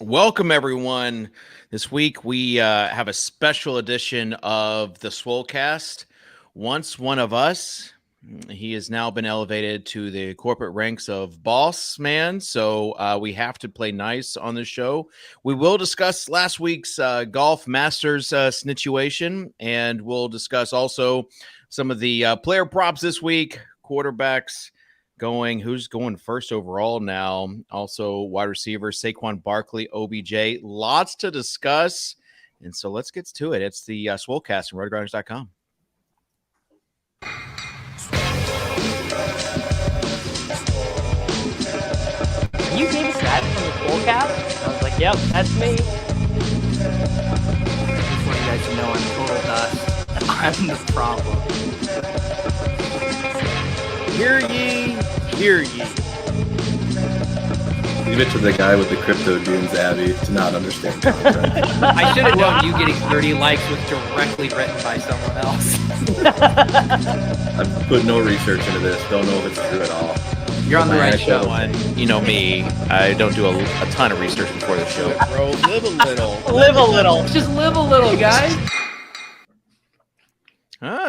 Welcome, everyone. This week we have a special edition of the Swolecast. Once one of us, he has now been elevated to the corporate ranks of boss man, so we have to play nice on this show. We will discuss last week's Golf Masters situation, and we'll discuss also some of the player props this week, quarterbacks, who's going first overall now. Also, wide receiver Saquon Barkley, OBJ. Lots to discuss. And so let's get to it. It's the Swolecast from RotoGrinders.com. You gave us that from the Swolecast? I was like, yep, that's me. I just want you guys to know I'm total dust. I'm the problem. Hear ye, hear ye. Leave it to the guy with the crypto dunes, Abby, to not understand contract. I should have known you getting 30 likes was directly written by someone else. I've put no research into this. Don't know if it's true at all. You're on the right show. You know me. I don't do a ton of research before the show. Bro, live a little. Live a little. Just live a little, guys.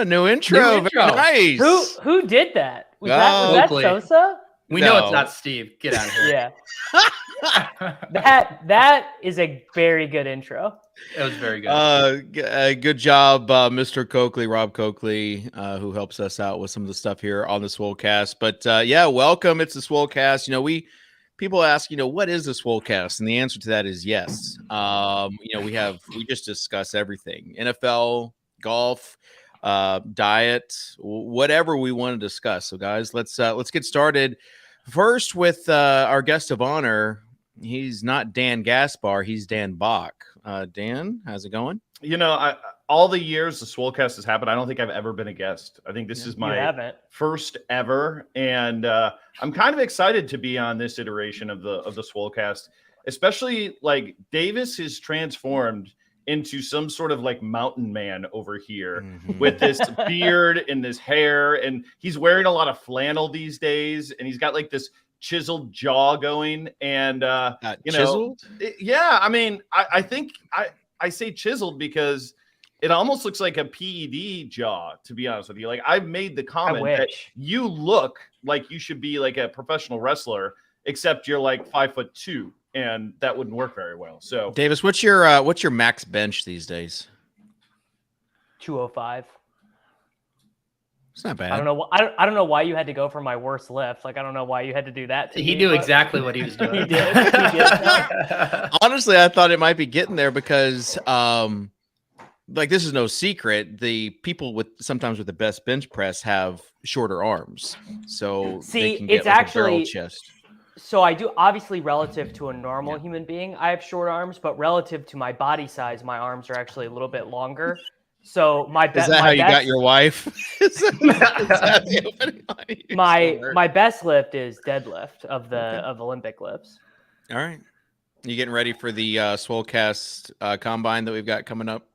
New intro. Very nice. Who did that? Was that Sosa? We know it's not Steve. Get out of here. Yeah. that is a very good intro. It was very good. Good job, Mr. Coakley, Rob Coakley, who helps us out with some of the stuff here on the Swolecast. But welcome. It's the Swolecast. People ask, what is the Swolecast? And the answer to that is yes. We just discuss everything: NFL, golf, diet, whatever we want to discuss. So guys, let's get started first with our guest of honor. He's not Dan Gaspar, he's Dan Bach. Dan, how's it going? All the years the Swolecast has happened, I don't think I've ever been a guest. I think this is my first ever, and I'm kind of excited to be on this iteration of the Swolecast, especially like Davis has transformed into some sort of like mountain man over here with this beard and this hair, and he's wearing a lot of flannel these days, and he's got like this chiseled jaw going, and chiseled? I think I say chiseled because it almost looks like a PED jaw, to be honest with you. Like, I've made the comment that you look like you should be like a professional wrestler, except you're like 5'2". And that wouldn't work very well. So, Davis, what's your max bench these days? 205. It's not bad. I don't know why you had to go for my worst lift. Like, I don't know why you had to do that. He knew exactly what he was doing. He did. Honestly, I thought it might be getting there because, this is no secret. The people sometimes with the best bench press have shorter arms, so they can get it's actually a barrel chest. So I do, obviously, relative to a normal human being, I have short arms, but relative to my body size, my arms are actually a little bit longer. So is that how you got your wife? My best lift is deadlift of Olympic lifts. All right, you getting ready for the Swolecast combine that we've got coming up?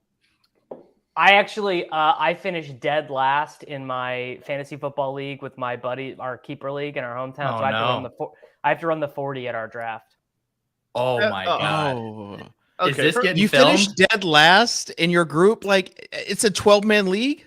I actually I finished dead last in my fantasy football league with my buddy, our keeper league in our hometown. I have to run the 40 at our draft. Oh my god! Okay. Is this getting you filmed? finished dead last in your group? Like, it's a 12-man league?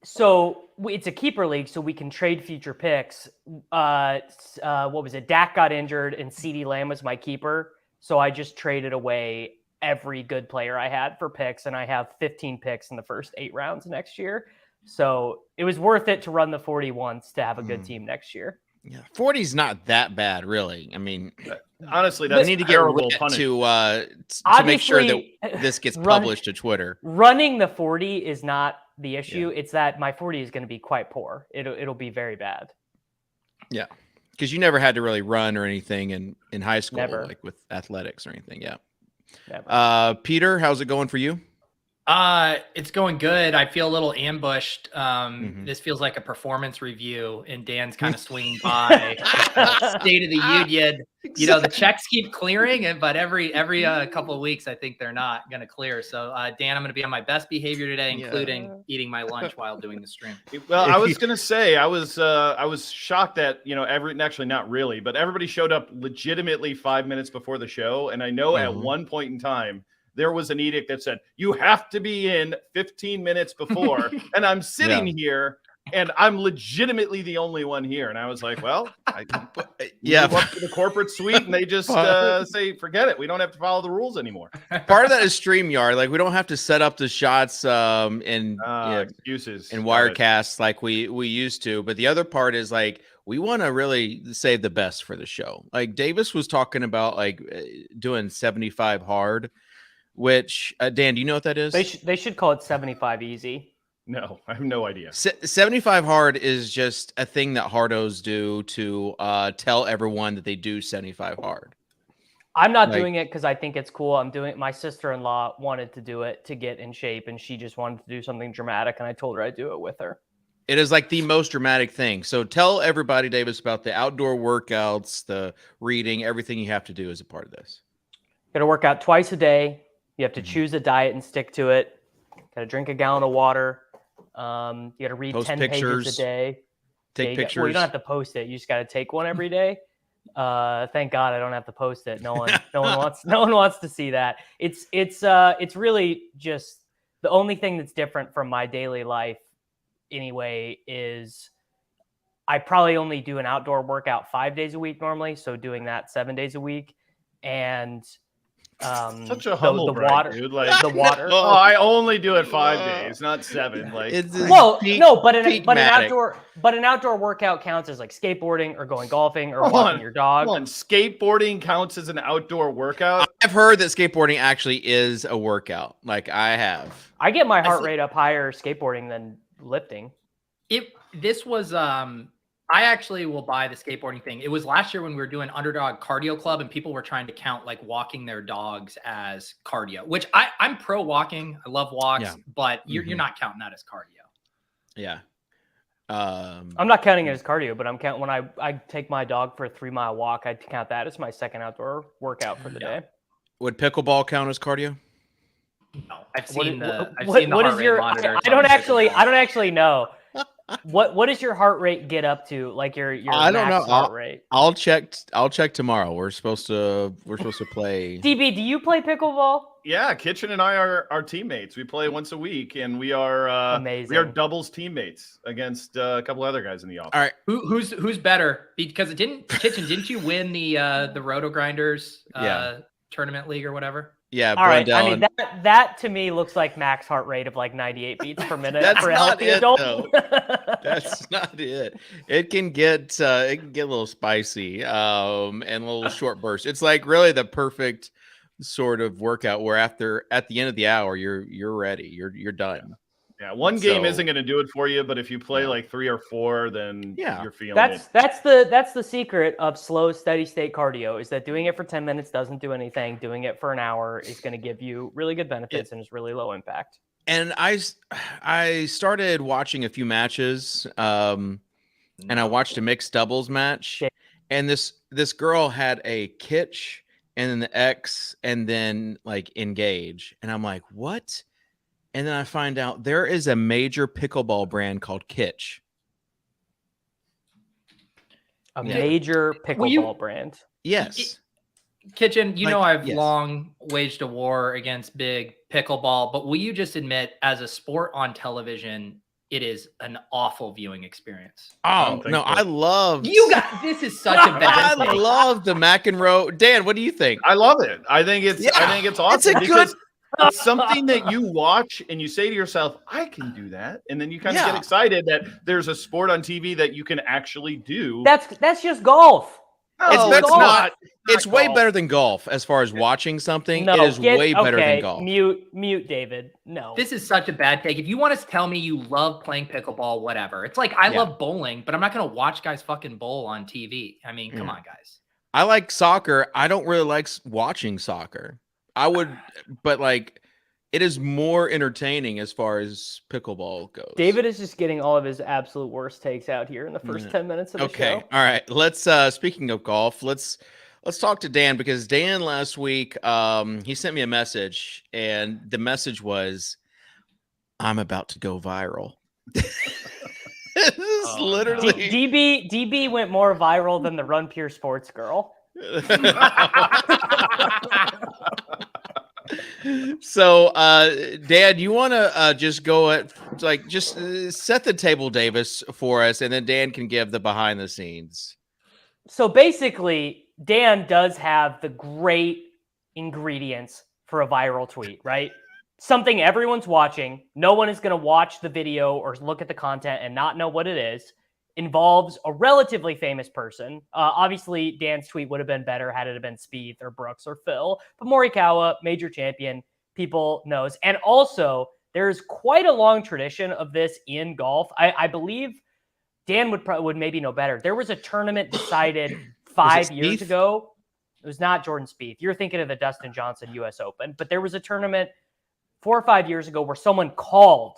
So it's a keeper league, so we can trade future picks. What was it? Dak got injured, and CeeDee Lamb was my keeper. So I just traded away every good player I had for picks, and I have 15 picks in the first 8 rounds next year. So it was worth it to run the 40 once to have a good team next year. Yeah, 40 is not that bad, really. I mean, honestly, that's we need to get to make sure that this gets published to Twitter. Running the 40 is not the issue. Yeah. It's that my 40 is going to be quite poor. It'll be very bad. Yeah, because you never had to really run or anything in high school, never. Like with athletics or anything. Yeah. Never. Peter, how's it going for you? It's going good. I feel a little ambushed. This feels like a performance review, and Dan's kind of swinging by State of the Union. You know, the checks keep clearing, but every couple of weeks, I think they're not going to clear. So, Dan, I'm going to be on my best behavior today, including eating my lunch while doing the stream. Well, I was going to say, I was shocked that, actually not really, but everybody showed up legitimately 5 minutes before the show. And I know at one point in time, there was an edict that said, you have to be in 15 minutes before. And I'm sitting here and I'm legitimately the only one here. And I was like, well, I move up to the corporate suite and they just say, forget it. We don't have to follow the rules anymore. Part of that is StreamYard. Like, we don't have to set up the shots excuses and Wirecasts like we used to. But the other part is like, we want to really save the best for the show. Like Davis was talking about like doing 75 hard. Which, Dan, do you know what that is? They should call it 75 easy. No, I have no idea. 75 hard is just a thing that hardos do to tell everyone that they do 75 hard. I'm not doing it because I think it's cool. I'm doing it. My sister-in-law wanted to do it to get in shape, and she just wanted to do something dramatic, and I told her I'd do it with her. It is like the most dramatic thing. So tell everybody, Davis, about the outdoor workouts, the reading, everything you have to do as a part of this. Got to work out twice a day. You have to choose a diet and stick to it. Got to drink a gallon of water. You got to read 10 pages a day. Take pictures. Well, you don't have to post it. You just got to take one every day. Thank God I don't have to post it. No one wants to see that. It's really just the only thing that's different from my daily life anyway is I probably only do an outdoor workout 5 days a week normally. So doing that 7 days a week. And such a humble brag, water, dude. Like the water. Oh, I only do it 5 days, not 7. Like, but an outdoor workout counts as like skateboarding or going golfing or walking your dog. Skateboarding counts as an outdoor workout. I've heard that skateboarding actually is a workout. Like I have. I get my heart rate up higher skateboarding than lifting. This was I actually will buy the skateboarding thing. It was last year when we were doing Underdog Cardio Club and people were trying to count like walking their dogs as cardio, which I'm pro walking. I love walks, but you're not counting that as cardio. Yeah. I'm not counting it as cardio, but I'm counting when I take my dog for a 3-mile walk. I count that as my second outdoor workout for the day. Would pickleball count as cardio? No, I've seen the what heart is your? rate monitor. I don't actually know. What does your heart rate get up to? Like your I don't know. Heart rate. I'll check tomorrow. We're supposed to play. DB, do you play pickleball? Yeah, Kitchen and I are teammates. We play once a week, and we are amazing. We are doubles teammates against a couple other guys in the office. All right, who's better? Because didn't you win the RotoGrinders tournament league or whatever? Yeah, all right. I mean that to me looks like max heart rate of like 98 beats per minute. That's for a not healthy it, adult. though. That's not it. It can get a little spicy and a little short burst. It's like really the perfect sort of workout where at the end of the hour you're ready. You're done. Yeah, one game isn't going to do it for you, but if you play like 3 or 4, then you're feeling it. That's the secret of slow, steady state cardio is that doing it for 10 minutes doesn't do anything. Doing it for an hour is going to give you really good benefits and is really low impact. And I started watching a few matches, and I watched a mixed doubles match, and this girl had a kitsch and then the X and then like engage, and I'm like, what? And then I find out there is a major pickleball brand called Kitsch. A major pickleball brand. Yes. Kitchen, I've long waged a war against big pickleball, but will you just admit as a sport on television, it is an awful viewing experience? Oh, no, I love this is such a bad I love the McEnroe. Dan, what do you think? I love it. I think it's awesome. It's something that you watch and you say to yourself, I can do that. And then you kind of get excited that there's a sport on TV that you can actually do. That's just golf. No, it's way better than golf as far as watching something. No, it is way better than golf. Mute, David. No. This is such a bad take. If you want to tell me you love playing pickleball, whatever. It's like I love bowling, but I'm not going to watch guys fucking bowl on TV. I mean, come on, guys. I like soccer. I don't really like watching soccer. I would, but like it is more entertaining as far as pickleball goes. David is just getting all of his absolute worst takes out here in the first 10 minutes of the show. Okay. All right. Let's speaking of golf, let's talk to Dan, because Dan last week he sent me a message, and the message was, I'm about to go viral. This is literally DB went more viral than the Run Pure Sports girl. So, Dan, you want to just go at set the table, Davis, for us, and then Dan can give the behind the scenes. So basically, Dan does have the great ingredients for a viral tweet, right? Something everyone's watching. No one is going to watch the video or look at the content and not know what it is. Involves a relatively famous person. Obviously, Dan's tweet would have been better had it have been Spieth or Brooks or Phil. But Morikawa, major champion, people knows. And also, there's quite a long tradition of this in golf. I believe Dan would maybe know better. There was a tournament decided 5 years ago. It was not Jordan Spieth. You're thinking of the Dustin Johnson U.S. Open. But there was a tournament 4 or 5 years ago where someone called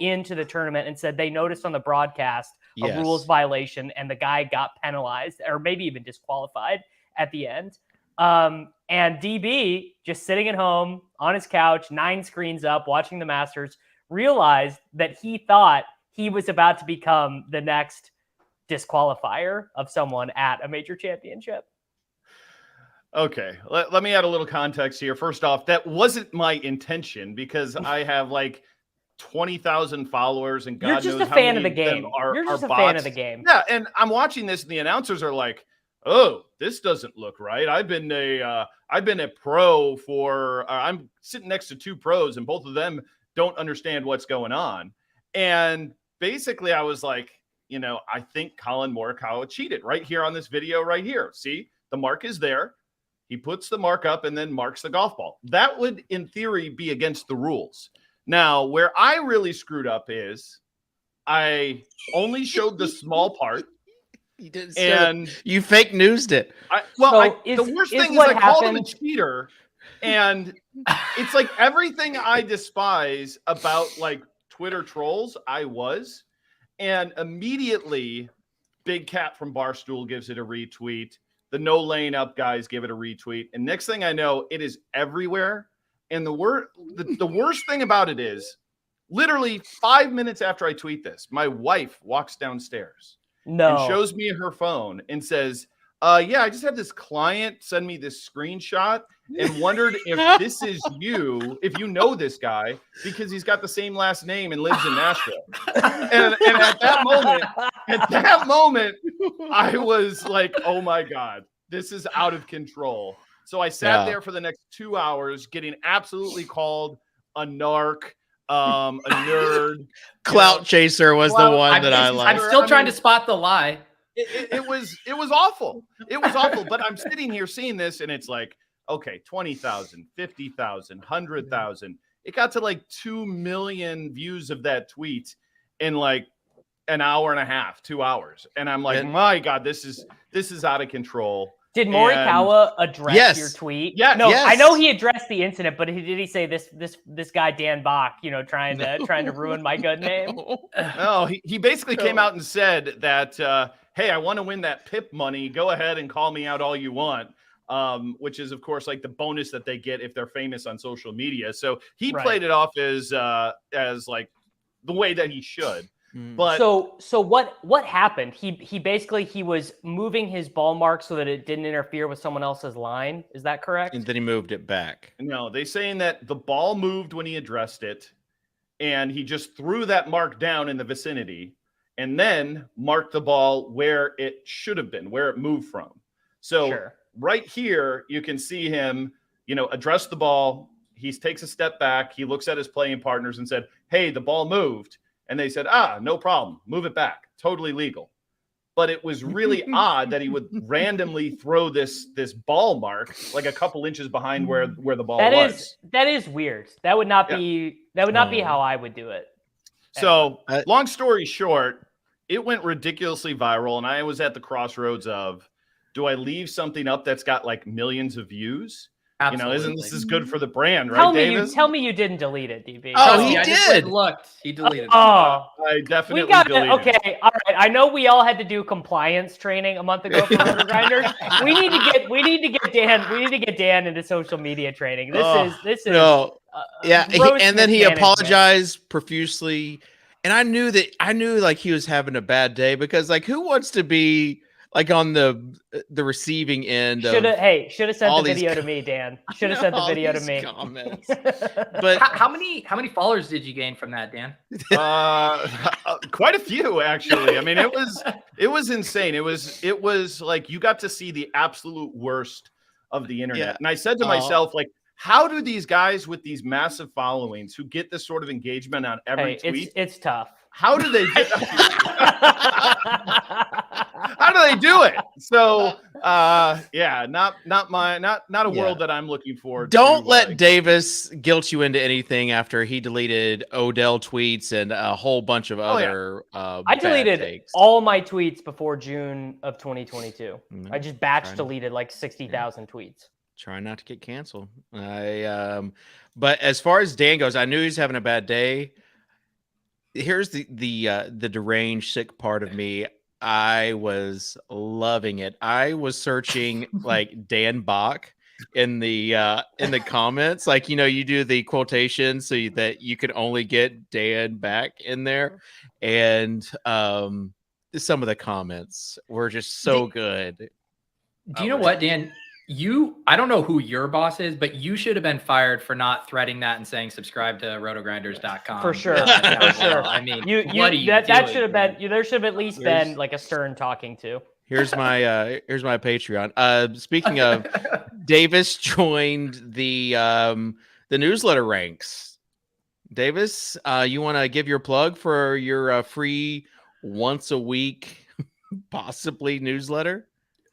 into the tournament and said they noticed on the broadcast a rules violation, and the guy got penalized or maybe even disqualified at the end. And DB, just sitting at home on his couch, 9 screens up, watching the Masters, realized that he thought he was about to become the next disqualifier of someone at a major championship. Okay, let me add a little context here. First off, that wasn't my intention, because I have like 20,000 followers, and God knows how many You're just a fan of the game. You're just a fan of the game. Yeah, and I'm watching this, and the announcers are like, "Oh, this doesn't look right." I've been a pro for. I'm sitting next to 2 pros, and both of them don't understand what's going on. And basically, I was like, I think Colin Morikawa cheated right here on this video right here. See, the mark is there. He puts the mark up and then marks the golf ball. That would, in theory, be against the rules. Now, where I really screwed up is I only showed the small part. You did, and you fake newsed it. The worst thing is I called him a cheater, and it's like everything I despise about like Twitter trolls, I was. And immediately, Big Cat from Barstool gives it a retweet. The No Lane Up guys give it a retweet. And next thing I know, it is everywhere. And the worst thing about it is, literally 5 minutes after I tweet this, my wife walks downstairs and shows me her phone and says, yeah, I just had this client send me this screenshot and wondered if this is you, if you know this guy, because he's got the same last name and lives in Nashville. And at that moment, I was like, oh my God, this is out of control. So I sat there for the next 2 hours getting absolutely called a narc, a nerd. Clout chaser was the one that I liked. I'm still trying to spot the lie. It was awful. It was awful. But I'm sitting here seeing this, and it's like, okay, 20,000, 50,000, 100,000. It got to like 2 million views of that tweet in like an hour and a half, 2 hours. And I'm like, my God, this is out of control. Did Morikawa address your tweet? Yeah, no, I know he addressed the incident, but did he say this guy Dan Bach, trying to ruin my good name? No, he basically came out and said that, hey, I want to win that PIP money. Go ahead and call me out all you want. Which is, of course, like the bonus that they get if they're famous on social media. So he played it off as like the way that he should. But so what happened? He basically was moving his ball mark so that it didn't interfere with someone else's line. Is that correct? And then he moved it back. No, they saying that the ball moved when he addressed it, and he just threw that mark down in the vicinity, and then marked the ball where it should have been, where it moved from. So right here, you can see him, address the ball. He takes a step back. He looks at his playing partners and said, hey, the ball moved. And they said, no problem. Move it back. Totally legal. But it was really odd that he would randomly throw this ball mark like a couple inches behind where the ball was. That is weird. That would not be how I would do it. So long story short, it went ridiculously viral. And I was at the crossroads of, do I leave something up that's got like millions of views? Absolutely. Isn't this is good for the brand, right, Tell Davis? me you didn't delete it, DB. Oh, Trust me, he I just did. looked. He deleted it. Oh, I definitely we got deleted it. okay. All right. I know we all had to do compliance training a month ago for RotoGrinders. we need to get Dan into social media training. This is no. Yeah, gross and then he mismanagement. apologized profusely, and I knew like he was having a bad day because like who wants to be like on the receiving end? Should have sent all the these video to me, Dan. Should have sent the video to me. Comments. But How many followers did you gain from that, Dan? Quite a few, actually. I mean, it was insane. It was like you got to see the absolute worst of the internet. Yeah. And I said to myself, like, how do these guys with these massive followings who get this sort of engagement on every tweet? It's tough. How do they do How do they do it? So yeah, not a world that I'm looking for. Don't let Davis guilt you into anything after he deleted Odell tweets and a whole bunch of other I deleted all my tweets before June of 2022. I just batch deleted like 60,000 tweets. Try not to get canceled. But as far as Dan goes, I knew he was having a bad day. Here's the deranged sick part of me. I was loving it. I was searching like Dan Bach in the comments, like you do the quotation so that you can only get Dan back in there, and some of the comments were just so good. Do you know what, Dan? I don't know who your boss is, but you should have been fired for not threading that and saying subscribe to rotogrinders.com. For sure. For sure. I mean, that should have been, there should have at least been like a stern talking to. Here's my Patreon. Speaking of, Davis joined the newsletter ranks. Davis, you want to give your plug for your free once a week, possibly newsletter?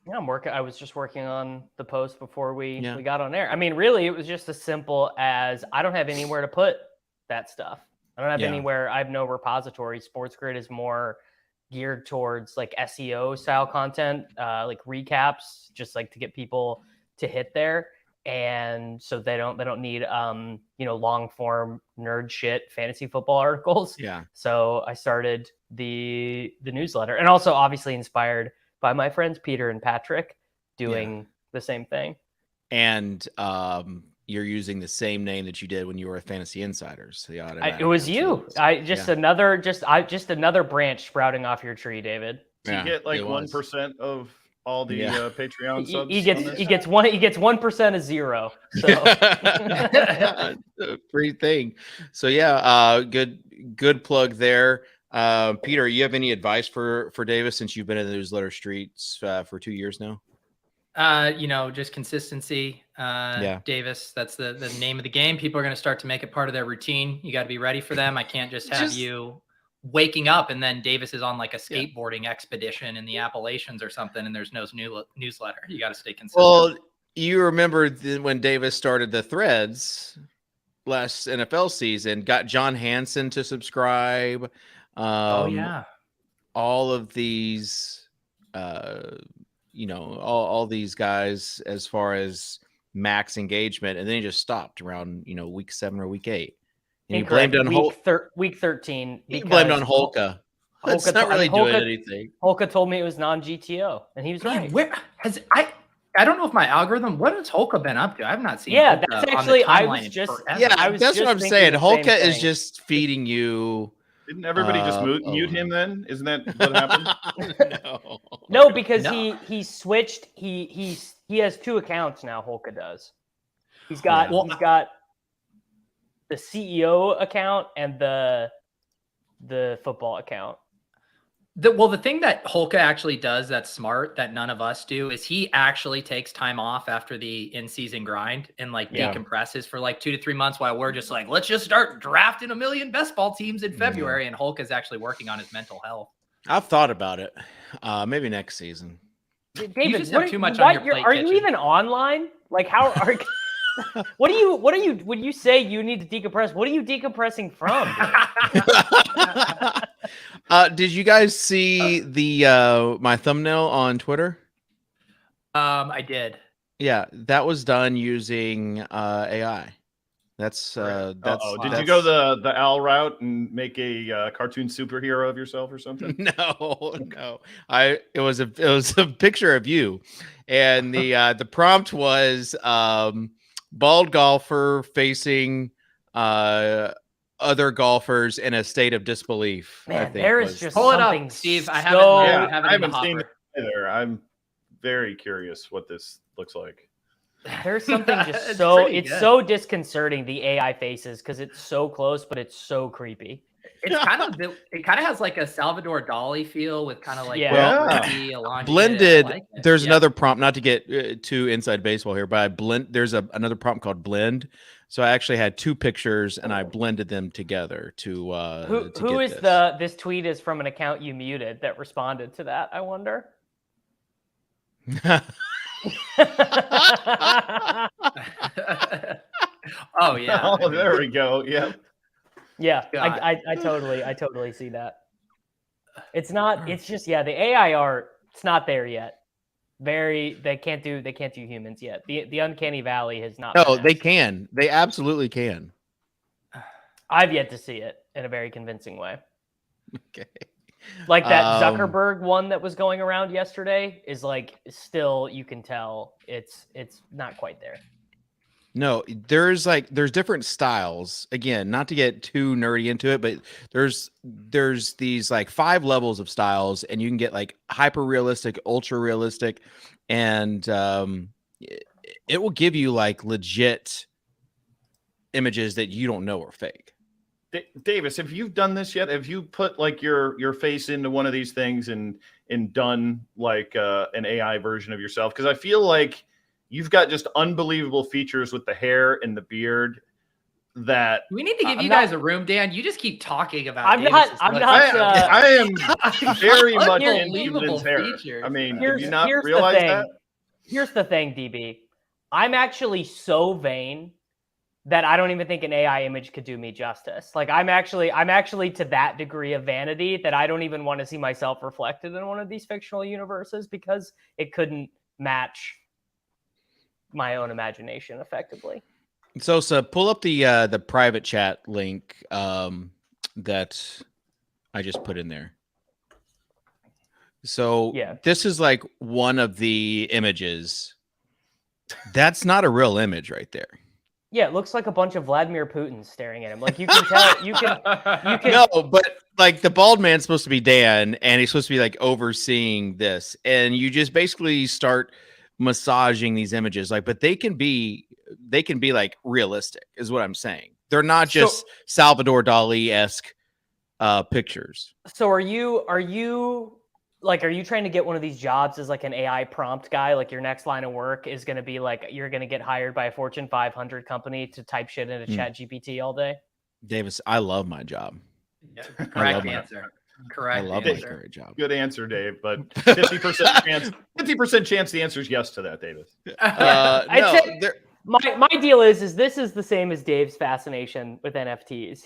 Yeah, I was just working on the post before we got on air. I mean, really, it was just as simple as I don't have anywhere to put that stuff. I don't have anywhere. I have no repository. SportsGrid is more geared towards like SEO style content, like recaps, just like to get people to hit there. And so they don't need long form nerd shit fantasy football articles. Yeah. So I started the newsletter, and also obviously inspired by my friends Peter and Patrick doing the same thing. And you're using the same name that you did when you were a Fantasy Insiders. So it was you. Another branch sprouting off your tree, David. Do you get like 1% of all the Patreon subs? He gets 1% of zero. So free thing. So yeah, good plug there. Peter, you have any advice for Davis since you've been in the newsletter streets for 2 years now? Just consistency. Davis, that's the name of the game. People are going to start to make it part of their routine. You got to be ready for them. I can't just have you waking up and then Davis is on like a skateboarding expedition in the Appalachians or something, and there's no newsletter. You got to stay consistent. Well, you remember when Davis started the threads last NFL season, got John Hansen to subscribe. All of these all these guys as far as max engagement, and then he just stopped around week 7 or week 8, and he blamed on week 13. He blamed on Holka. That's not really doing anything. Holka told me it was non-GTO, and he was right. Where has I don't know if my algorithm. What has Holka been up to? I've not seen. Yeah, that's actually. I was just. Forever. Yeah, that's what I'm saying. Holka is just feeding you. Didn't everybody just mute him then? Isn't that what happened? No, because he switched. He has 2 accounts now. Holka does. He's got the CEO account and the football account. The thing that Holka actually does that's smart that none of us do is he actually takes time off after the in-season grind and decompresses for like 2 to 3 months while we're just like, let's just start drafting 1 million best ball teams in February. And Holka is actually working on his mental health. I've thought about it. Maybe next season. David, you just have too much on your plate. Are you even online? Like how are what do you when you say you need to decompress, what are you decompressing from? Did you guys see the my thumbnail on Twitter? I did. Yeah, that was done using AI. That's Did you go the Al route and make a cartoon superhero of yourself or something? No. It was a picture of you, and the prompt was bald golfer facing other golfers in a state of disbelief. Man, I think there is just pull it something up, Steve. I so... haven't seen it either. I'm very curious what this looks like. There's something just it's so disconcerting, the AI faces, because it's so close, but it's so creepy. It's it kind of has like a Salvador Dali feel with kind of like blended. Like there's another prompt, not to get too inside baseball here, but there's another prompt called blend. So I actually had two pictures and I blended them together to who is this. This tweet is from an account you muted that responded to that, I wonder. Oh yeah. Oh, there we go. Yep. Yeah, I totally see that. It's not. It's just the AI art. It's not there yet. They can't do humans yet. The uncanny valley has not. No, they can. They absolutely can. I've yet to see it in a very convincing way. Okay. Like that Zuckerberg one that was going around yesterday is like still, you can tell it's not quite there. No, there's different styles. Again, not to get too nerdy into it, but there's these like 5 levels of styles, and you can get like hyper realistic, ultra realistic, and it will give you like legit images that you don't know are fake. Davis, have you done this yet? Have you put like your face into one of these things and done like an AI version of yourself? Because I feel like you've got just unbelievable features with the hair and the beard that we need to give you guys a room, Dan. You just keep talking about. I am very much into his hair. I mean, did you not realize that? Here's the thing, DB. I'm actually so vain that I don't even think an AI image could do me justice. Like I'm actually to that degree of vanity that I don't even want to see myself reflected in one of these fictional universes because it couldn't match my own imagination effectively. So pull up the private chat link that I just put in there. So this is like one of the images. That's not a real image right there. Yeah, it looks like a bunch of Vladimir Putin staring at him. Like you can tell, you can. No, but like the bald man's supposed to be Dan, and he's supposed to be like overseeing this, and you just basically start massaging these images, like, but they can be like realistic, is what I'm saying. They're not just Salvador Dali-esque pictures. So are you trying to get one of these jobs as like an AI prompt guy? Like your next line of work is going to be like, you're going to get hired by a Fortune 500 company to type shit into Chat GPT all day? Davis, I love my job. Yeah, correct answer. Correct. I love my current job. Good answer, Dave. But 50% chance. 50% chance the answer is yes to that, Davis. My deal is this is the same as Dave's fascination with NFTs.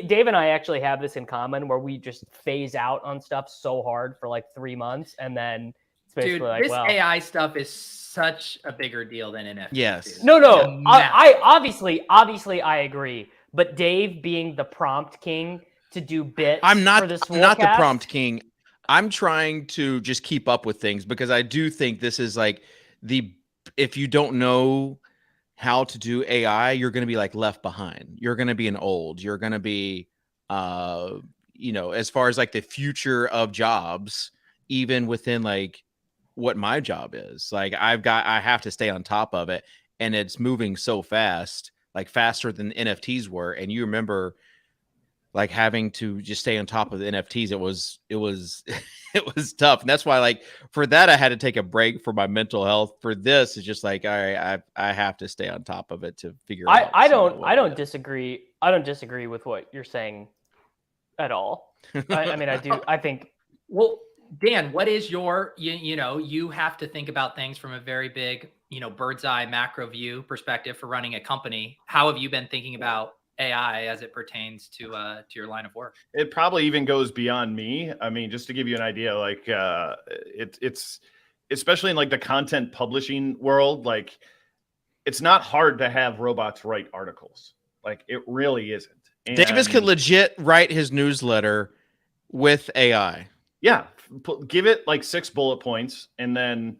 Dave and I actually have this in common where we just phase out on stuff so hard for like 3 months, and then it's basically this AI stuff is such a bigger deal than NFTs. Yes. No. I obviously I agree. But Dave being the prompt king to do bits. I'm not the prompt king. I'm trying to just keep up with things because I do think this is like if you don't know how to do AI, you're going to be like left behind. You're going to be you're going to be, as far as like the future of jobs, even within like what my job is, like I have to stay on top of it, and it's moving so fast, like faster than NFTs were. And you remember like having to just stay on top of the NFTs. It was it was tough. And that's why, like, for that, I had to take a break for my mental health. For this, it's just like, all right, I have to stay on top of it to figure out. I don't disagree. I don't disagree with what you're saying at all. I mean, I do. I think, well, Dan, what is your, you have to think about things from a very big, bird's eye macro view perspective for running a company. How have you been thinking about AI as it pertains to your line of work? It probably even goes beyond me. I mean, just to give you an idea, like it's especially in like the content publishing world, like it's not hard to have robots write articles. Like it really isn't. And Davis could legit write his newsletter with AI. Yeah. Give it like 6 bullet points and then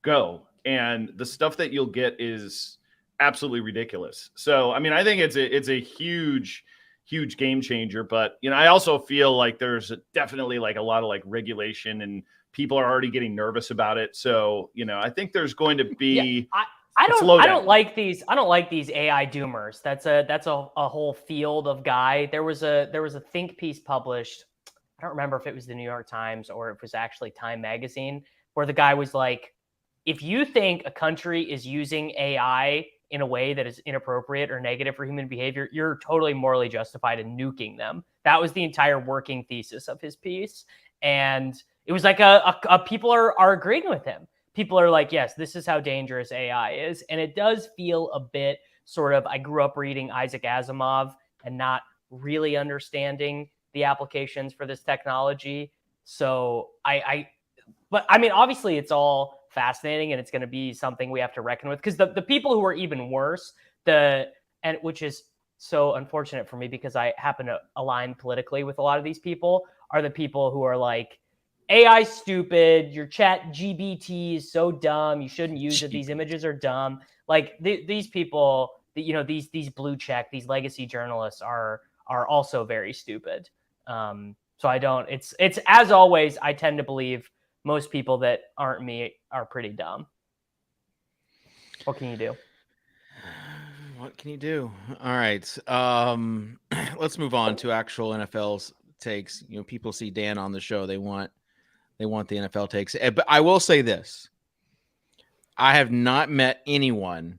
go. And the stuff that you'll get is absolutely ridiculous. So, I mean, I think it's a huge game changer, but I also feel like there's definitely like a lot of like regulation and people are already getting nervous about it. So, I think there's going to be I don't like these AI doomers. That's a whole field of guy. There was a think piece published. I don't remember if it was the New York Times or if it was actually Time Magazine, where the guy was like, if you think a country is using AI in a way that is inappropriate or negative for human behavior, you're totally morally justified in nuking them. That was the entire working thesis of his piece. And it was like people are agreeing with him. People are like, yes, this is how dangerous AI is. And it does feel a bit sort of, I grew up reading Isaac Asimov and not really understanding the applications for this technology. So but I mean, obviously it's all fascinating and it's going to be something we have to reckon with, because the people who are even worse, which is so unfortunate for me because I happen to align politically with a lot of these people, are the people who are like, AI stupid, your chat GBT is so dumb, you shouldn't use it, these images are dumb. Like these people, these blue check, these legacy journalists are also very stupid. So it's as always, I tend to believe most people that aren't me are pretty dumb. What can you do? What can you do? All right. Let's move on to actual NFL's takes. People see Dan on the show. They want the NFL takes. But I will say this. I have not met anyone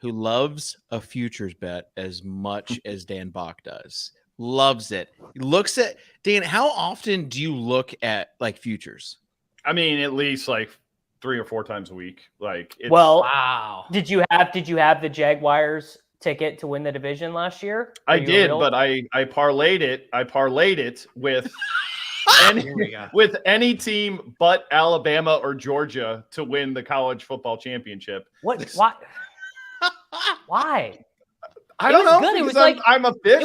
who loves a futures bet as much as Dan Bach does. Loves it. Looks at Dan. How often do you look at like futures? I mean, at least like 3 or 4 times a week. Like, wow. Did you have the Jaguars ticket to win the division last year? I did, but I parlayed it. I parlayed it with with any team but Alabama or Georgia to win the college football championship. What? Why? Why? I don't know. Good. It was I'm a fish.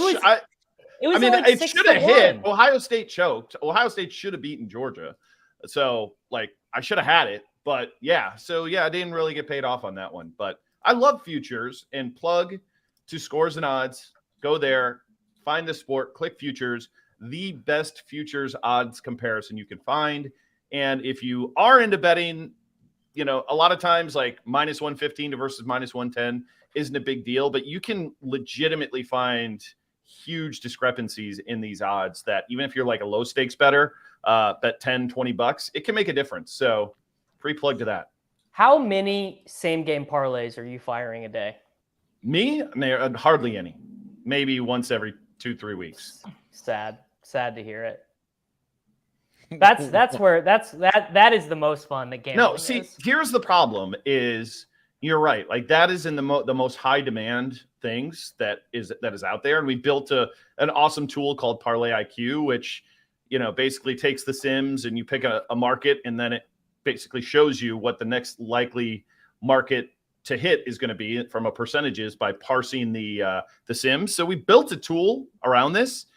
It should have hit. Ohio State choked. Ohio State should have beaten Georgia. So, like, I should have had it. But, yeah. So, yeah, I didn't really get paid off on that one. But I love futures, and plug to Scores and Odds. Go there. Find the sport. Click futures. The best futures odds comparison you can find. And if you are into betting, a lot of times, like, minus 115 to versus minus 110 isn't a big deal. But you can legitimately find huge discrepancies in these odds that even if you're like a low stakes bettor, bet 10, $20, it can make a difference. So free plug to that. How many same game parlays are you firing a day? Me? Hardly any. Maybe once every 2-3 weeks. Sad to hear it. That is the most fun that gambling is. Here's the problem is you're right. Like that is in the most high demand things that is out there. And we built an awesome tool called Parlay IQ, which, basically takes the Sims and you pick a market and then it basically shows you what the next likely market to hit is going to be from a percentages by parsing the Sims. So we built a tool around this.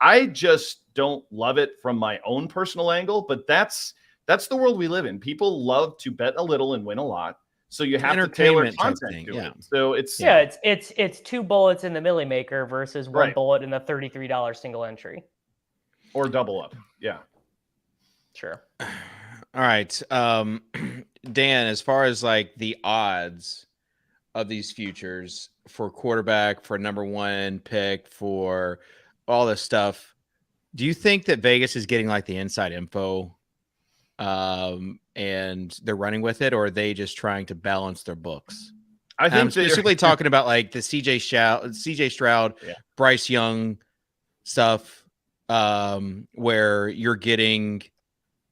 I just don't love it from my own personal angle, but that's the world we live in. People love to bet a little and win a lot. So you have to tailor content to it. So it's 2 bullets in the Millie Maker versus 1 bullet in the $33 single entry. Or double up. Yeah. Sure. All right. Dan, as far as like the odds of these futures for quarterback, for number 1 pick, for all this stuff, do you think that Vegas is getting like the inside info and they're running with it, or are they just trying to balance their books? I think I'm specifically talking about like the CJ Stroud, Bryce Young stuff, where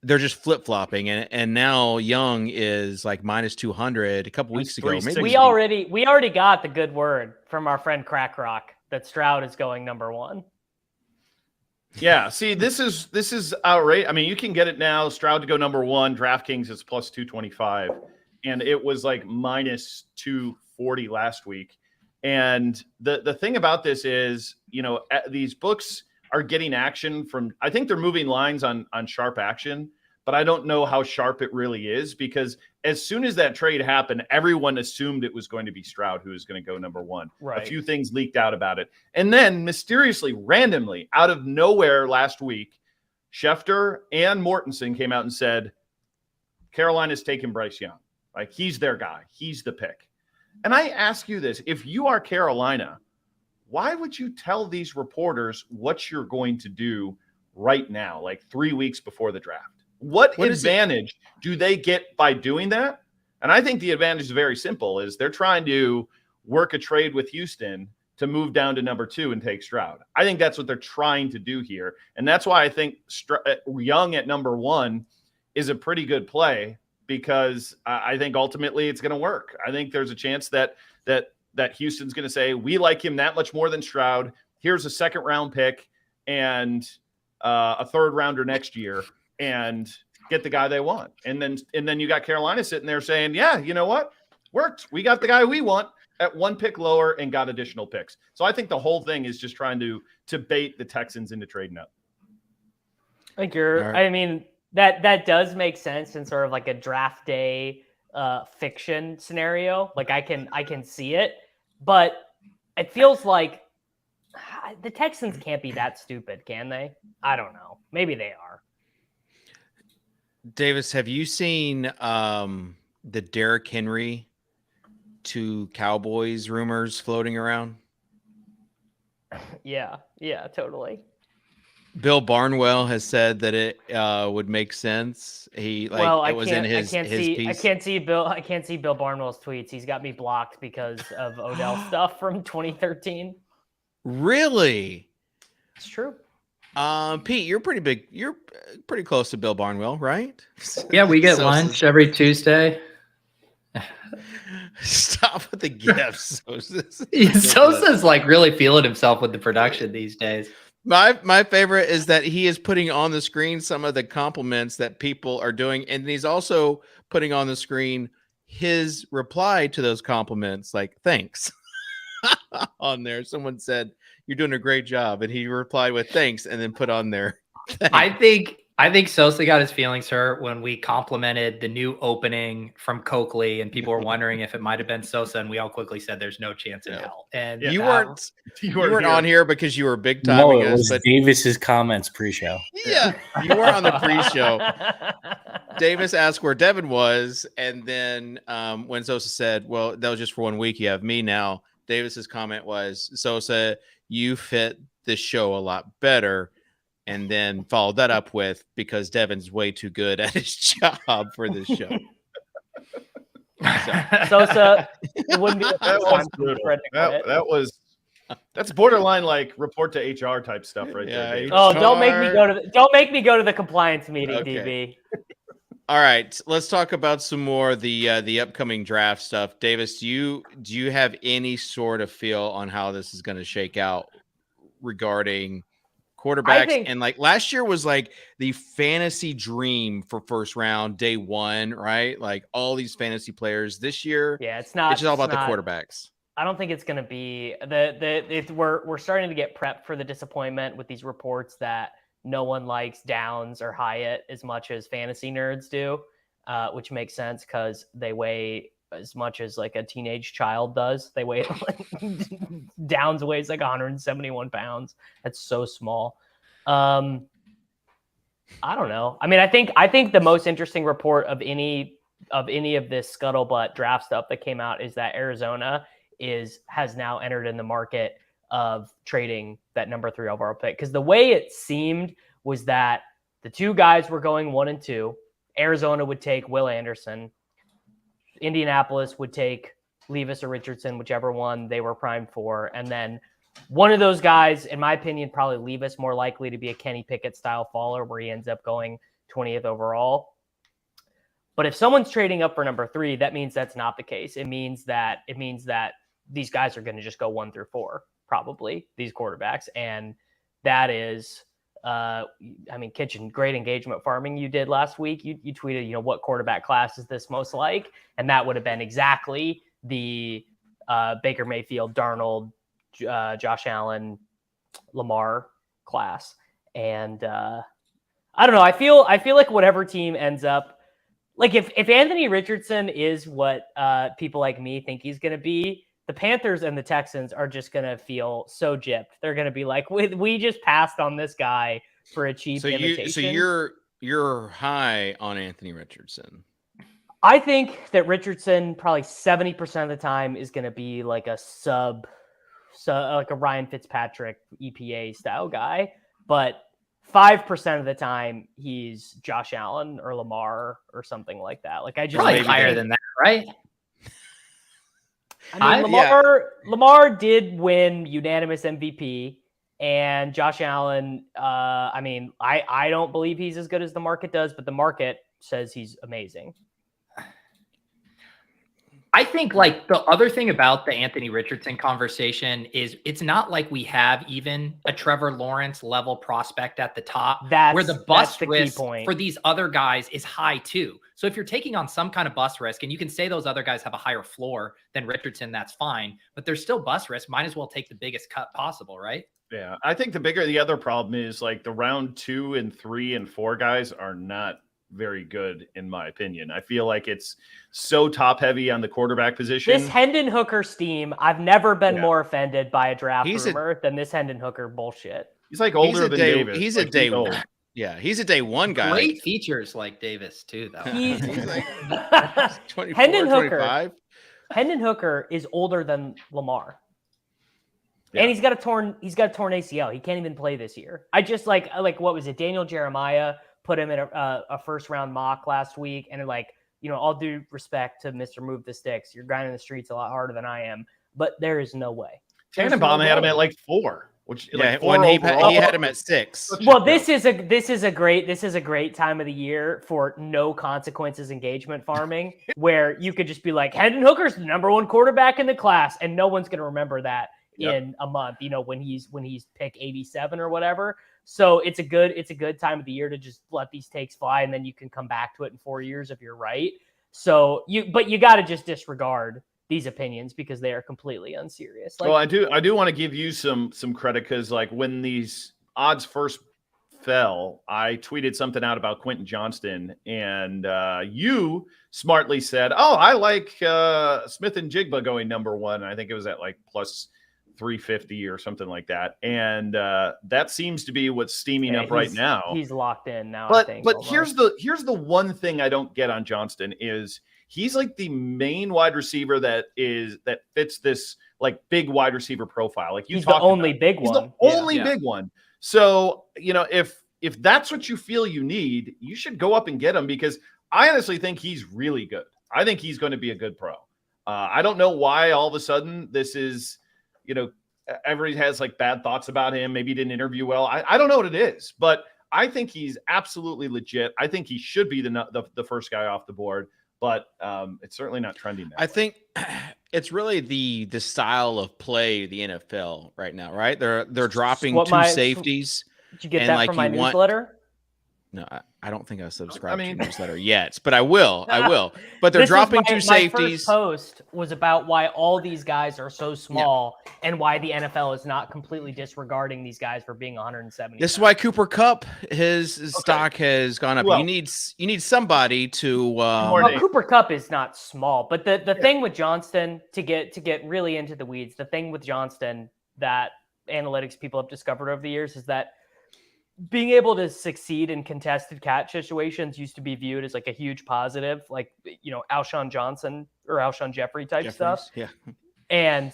they're just flip-flopping and now Young is like minus 200 a couple weeks ago. Maybe we already got the good word from our friend Crack Rock that Stroud is going number 1. Yeah, see, this is outrageous. I mean, you can get it now. Stroud to go number 1. DraftKings is plus 225, and it was like minus 240 last week. And the thing about this is, these books are getting action from. I think they're moving lines on sharp action, but I don't know how sharp it really is, because as soon as that trade happened, everyone assumed it was going to be Stroud who was going to go number 1. Right. A few things leaked out about it. And then mysteriously, randomly, out of nowhere last week, Schefter and Mortensen came out and said, Carolina's taking Bryce Young. Like, he's their guy. He's the pick. And I ask you this, if you are Carolina, why would you tell these reporters what you're going to do right now, like 3 weeks before the draft? What advantage do they get by doing that? And I think the advantage is very simple, is they're trying to work a trade with Houston to move down to number 2 and take Stroud. I think that's what they're trying to do here. And that's why I think Young at number 1 is a pretty good play, because I think ultimately it's going to work. I think there's a chance that Houston's going to say, we like him that much more than Stroud. Here's a 2nd round pick and a 3rd rounder next year, and get the guy they want. And then you got Carolina sitting there saying, yeah, you know what? Worked. We got the guy we want at 1 pick lower and got additional picks. So I think the whole thing is just trying to bait the Texans into trading up. I think I mean, that does make sense in sort of like a draft day fiction scenario. Like I can see it, but it feels like the Texans can't be that stupid, can they? I don't know. Maybe they are. Davis, have you seen the Derrick Henry to Cowboys rumors floating around? Yeah, totally. Bill Barnwell has said that it would make sense. It was in his piece. I can't see Bill Barnwell's tweets. He's got me blocked because of Odell stuff from 2013. Really? It's true. Pete, you're pretty big. You're pretty close to Bill Barnwell, right? Yeah, we get lunch every Tuesday. Stop with the gifts. Sosa's like really feeling himself with the production these days. My favorite is that he is putting on the screen some of the compliments that people are doing, and he's also putting on the screen his reply to those compliments, like thanks. On there, someone said you're doing a great job, and he replied with thanks, and then put on there. Thanks. I think Sosa got his feelings hurt when we complimented the new opening from Coakley, and people were wondering if it might have been Sosa, and we all quickly said there's no chance in hell. And you weren't on here because you were big time. No, it was Davis's comments pre-show. Yeah, you were on the pre-show. Davis asked where Devin was, and then when Sosa said, "Well, that was just for 1 week. You have me now." Davis's comment was, "Sosa, you fit this show a lot better." And then followed that up with, because Devin's way too good at his job for this show. Sosa, it wouldn't be that's borderline like report to HR type stuff right there. Oh, don't make me go to the compliance meeting, okay. DB. All right, let's talk about some more of the upcoming draft stuff. Davis, do you have any sort of feel on how this is going to shake out regarding quarterbacks? And like last year was like the fantasy dream for first round day 1, right? Like all these fantasy players. This year, it's just all about the quarterbacks. I don't think it's going to be we're starting to get prepped for the disappointment with these reports that no one likes Downs or Hyatt as much as fantasy nerds do, which makes sense because they weigh as much as like a teenage child does. They weigh Downs weighs like 171 pounds. That's so small. I don't know. I mean, I think the most interesting report of any of this scuttlebutt draft stuff that came out is that Arizona has now entered in the market of trading that number 3 overall pick. Because the way it seemed was that the 2 guys were going 1 and 2. Arizona would take Will Anderson. Indianapolis would take Levis or Richardson, whichever one they were primed for. And then one of those guys, in my opinion, probably Levis, more likely to be a Kenny Pickett style faller where he ends up going 20th overall. But if someone's trading up for number 3, that means that's not the case. It means that these guys are going to just go 1 through 4, probably, these quarterbacks. And that is Kitchen, great engagement farming you did last week. You tweeted, what quarterback class is this most like? And that would have been exactly the Baker Mayfield, Darnold, Josh Allen, Lamar class. And I don't know. I feel like whatever team ends up, like if Anthony Richardson is what people like me think he's going to be, the Panthers and the Texans are just going to feel so gypped. They're going to be like, we just passed on this guy for a cheap imitation. So you're high on Anthony Richardson. I think that Richardson probably 70% of the time is going to be like a like a Ryan Fitzpatrick EPA style guy, but 5% of the time he's Josh Allen or Lamar or something like that. Like I just probably higher than that, right? I mean, Lamar did win unanimous MVP, and Josh Allen. I don't believe he's as good as the market does, but the market says he's amazing. I think like the other thing about the Anthony Richardson conversation is it's not like we have even a Trevor Lawrence level prospect at the top where the bust risk for these other guys is high too. So if you're taking on some kind of bust risk, and you can say those other guys have a higher floor than Richardson, that's fine, but there's still bust risk. Might as well take the biggest cut possible, right? Yeah. I think the other problem is like the round 2 and 3 and 4 guys are not very good, in my opinion. I feel like it's so top heavy on the quarterback position. This Hendon Hooker steam, I've never been more offended by a draft rumor than this Hendon Hooker bullshit. He's like older than Davis. He's a day one. Yeah, he's a day one guy. Great features like Davis too, though. He's like 24, Hendon 25. Hendon Hooker is older than Lamar. Yeah. And he's got a torn ACL. He can't even play this year. I just like what was it? Daniel Jeremiah put him in a first round mock last week, and like, all due respect to Mr. Move the Sticks, you're grinding the streets a lot harder than I am, but there is no way. Tannenbaum had him at like 4, which when he had him at 6. Well, this is a great time of the year for no consequences engagement farming, where you could just be like, Hendon Hooker's the number 1 quarterback in the class, and no one's going to remember that in a month, when he's pick 87 or whatever. So it's a good time of the year to just let these takes fly, and then you can come back to it in 4 years if you're right. So you got to just disregard these opinions because they are completely unserious. Well, I do want to give you some credit, because like when these odds first fell, I tweeted something out about Quentin Johnston, and you smartly said, "Oh, I like Smith and Jigba going number 1." I think it was at like plus 350 or something like that, and that seems to be what's steaming up right now. He's locked in now. But I think, but here's the one thing I don't get on Johnston is he's like the main wide receiver that fits this like big wide receiver profile. Like he's the only big one. He's the only big one. So if that's what you feel you need, you should go up and get him, because I honestly think he's really good. I think he's going to be a good pro. I don't know why all of a sudden this is. Everybody has like bad thoughts about him. Maybe he didn't interview well. I don't know what it is, but I think he's absolutely legit. I think he should be the first guy off the board, but it's certainly not trending. I think it's really the style of play the NFL right now, right? They're dropping 2 safeties. Did you get that from my newsletter? No, I don't think I subscribed to your newsletter yet, but I will. But they're dropping 2 safeties. My first post was about why all these guys are so small and why the NFL is not completely disregarding these guys for being 170. This is why Cooper Kupp, his stock has gone up. Well, you need somebody to. Cooper Kupp is not small, but the thing with Johnston, to get really into the weeds, the thing with Johnston that analytics people have discovered over the years is that being able to succeed in contested catch situations used to be viewed as like a huge positive, like, Alshon Johnson or Alshon Jeffrey type stuff. Yeah. And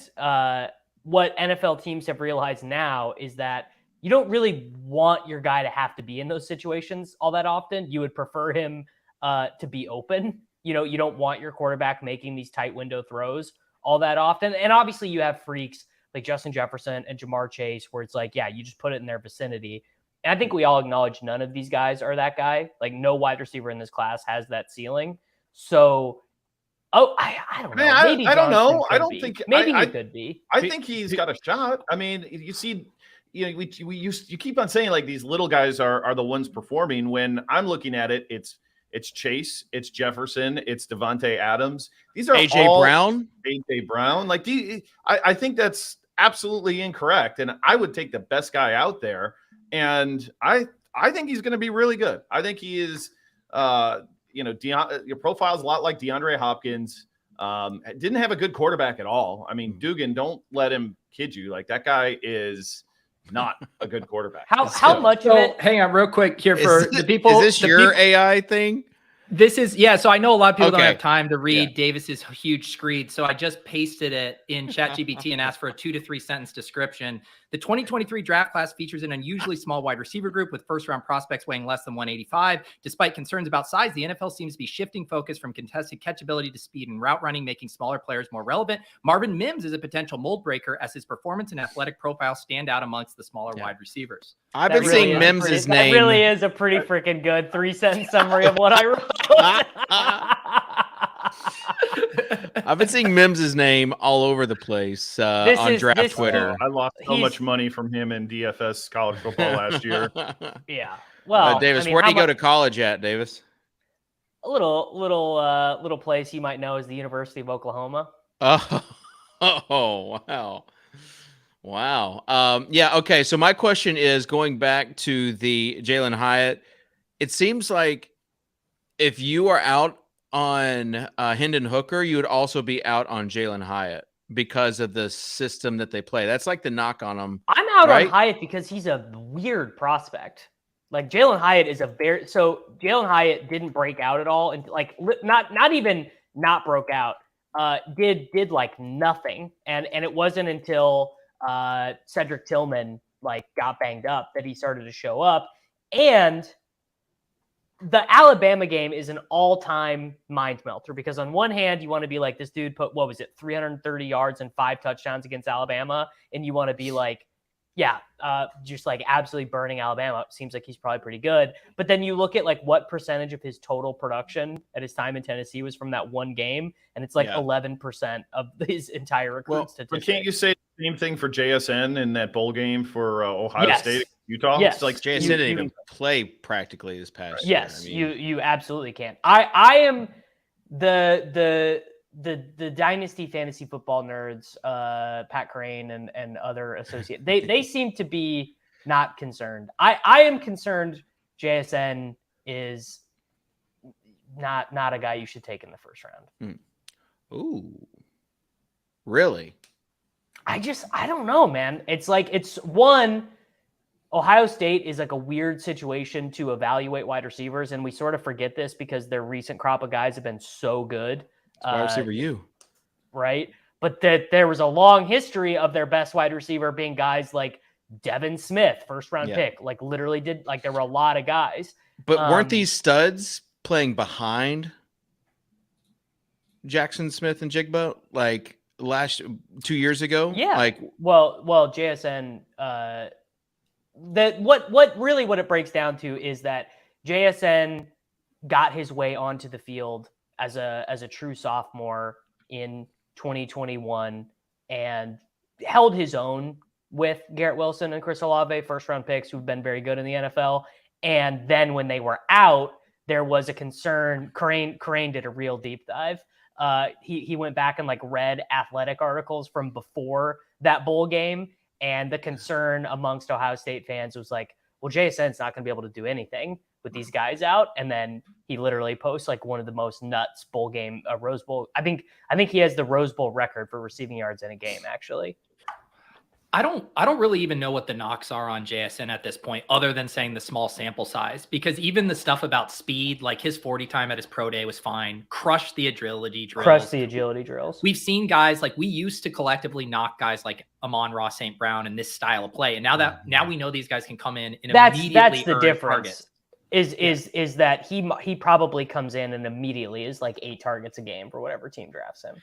what NFL teams have realized now is that you don't really want your guy to have to be in those situations all that often. You would prefer him to be open. You don't want your quarterback making these tight window throws all that often. And obviously you have freaks like Justin Jefferson and Jamar Chase where it's like, you just put it in their vicinity. And I think we all acknowledge none of these guys are that guy. Like no wide receiver in this class has that ceiling. So, I don't know. I don't know. I don't think maybe he could be. I think he's got a shot. I mean, you see you keep on saying like these little guys are the ones performing. When I'm looking at it, it's Chase, it's Jefferson, it's Devontae Adams. These are AJ Brown. AJ Brown. Like I think that's absolutely incorrect. And I would take the best guy out there. And I think he's going to be really good. I think he is. Your profile is a lot like DeAndre Hopkins. Didn't have a good quarterback at all. I mean, Dugan, don't let him kid you. Like that guy is not a good quarterback. How much of it? Hang on real quick here for the people. Is this your AI thing? This is, yeah. So I know a lot of people don't Okay. have time to read Davis's huge screed. So I just pasted it in ChatGPT and asked for a 2 to 3 sentence description. The 2023 draft class features an unusually small wide receiver group with first round prospects weighing less than 185. Despite concerns about size, the NFL seems to be shifting focus from contested catchability to speed and route running, making smaller players more relevant. Marvin Mims is a potential mold breaker as his performance and athletic profile stand out amongst the smaller wide receivers. I've been seeing Mims's name. That really is a pretty freaking good 3-sentence summary of what I wrote. I've been seeing Mims's name all over the place on draft Twitter. I lost so much money from him in DFS college football last year. Yeah. Well, Davis, where do you go to college at, Davis? A little place you might know is the University of Oklahoma. Oh, wow. Wow. Yeah. Okay. So my question is going back to the Jalen Hyatt. It seems like if you are out on Hendon Hooker, you would also be out on Jalen Hyatt because of the system that they play. That's like the knock on him. I'm out on Hyatt because he's a weird prospect. Like Jalen Hyatt is Jalen Hyatt didn't break out at all, and like not even broke out. Did like nothing, and it wasn't until Cedric Tillman like got banged up that he started to show up. And the Alabama game is an all-time mind melter because on one hand, you want to be like, this dude put, 330 yards and 5 touchdowns against Alabama. And you want to be like, just like absolutely burning Alabama. It seems like he's probably pretty good. But then you look at like what percentage of his total production at his time in Tennessee was from that one game. And it's like 11% of his entire recruit statistics. But can't you say the same thing for JSN in that bowl game for Ohio State, Utah? Yes. It's like JSN didn't even play practically this past year. Yes, I mean, you absolutely can. I am the Dynasty fantasy football nerds, Pat Crane and other associates. They seem to be not concerned. I am concerned. JSN is not a guy you should take in the first round. Ooh, really? I don't know, man. It's like Ohio State is like a weird situation to evaluate wide receivers, and we sort of forget this because their recent crop of guys have been so good. Wide receiver, you right? But that there was a long history of their best wide receiver being guys like Devin Smith, first round pick. Like literally there were a lot of guys. But weren't these studs playing behind Jackson Smith and Jigba like 2 years ago? Yeah. Like well, JSN. That what it breaks down to is that JSN got his way onto the field as a true sophomore in 2021 and held his own with Garrett Wilson and Chris Olave, first round picks who've been very good in the NFL. And then when they were out, there was a concern. Crane did a real deep dive. He went back and like read athletic articles from before that bowl game. And the concern amongst Ohio State fans was like, well, JSN's not going to be able to do anything with these guys out. And then he literally posts like one of the most nuts bowl game, Rose Bowl. I think he has the Rose Bowl record for receiving yards in a game, actually. I don't really even know what the knocks are on JSN at this point, other than saying the small sample size, because even the stuff about speed, like his 40 time at his pro day was fine. Crushed the agility drills. We've seen guys like we used to collectively knock guys like Amon-Ra St. Brown and this style of play. And now we know these guys can come in and immediately that's the difference. Targets. Is that he probably comes in and immediately is like 8 targets a game for whatever team drafts him.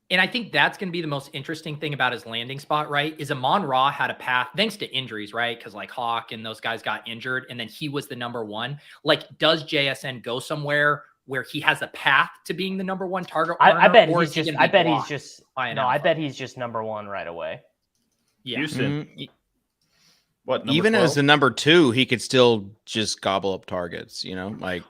And I think that's going to be the most interesting thing about his landing spot, right? Is Amon-Ra had a path thanks to injuries, right? Because like Hawk and those guys got injured and then he was the number one. Like, does JSN go somewhere where he has a path to being the number one target? I bet he's just number one right away. Yeah. Houston. What? Even 12? as the number 2, he could still just gobble up targets. Like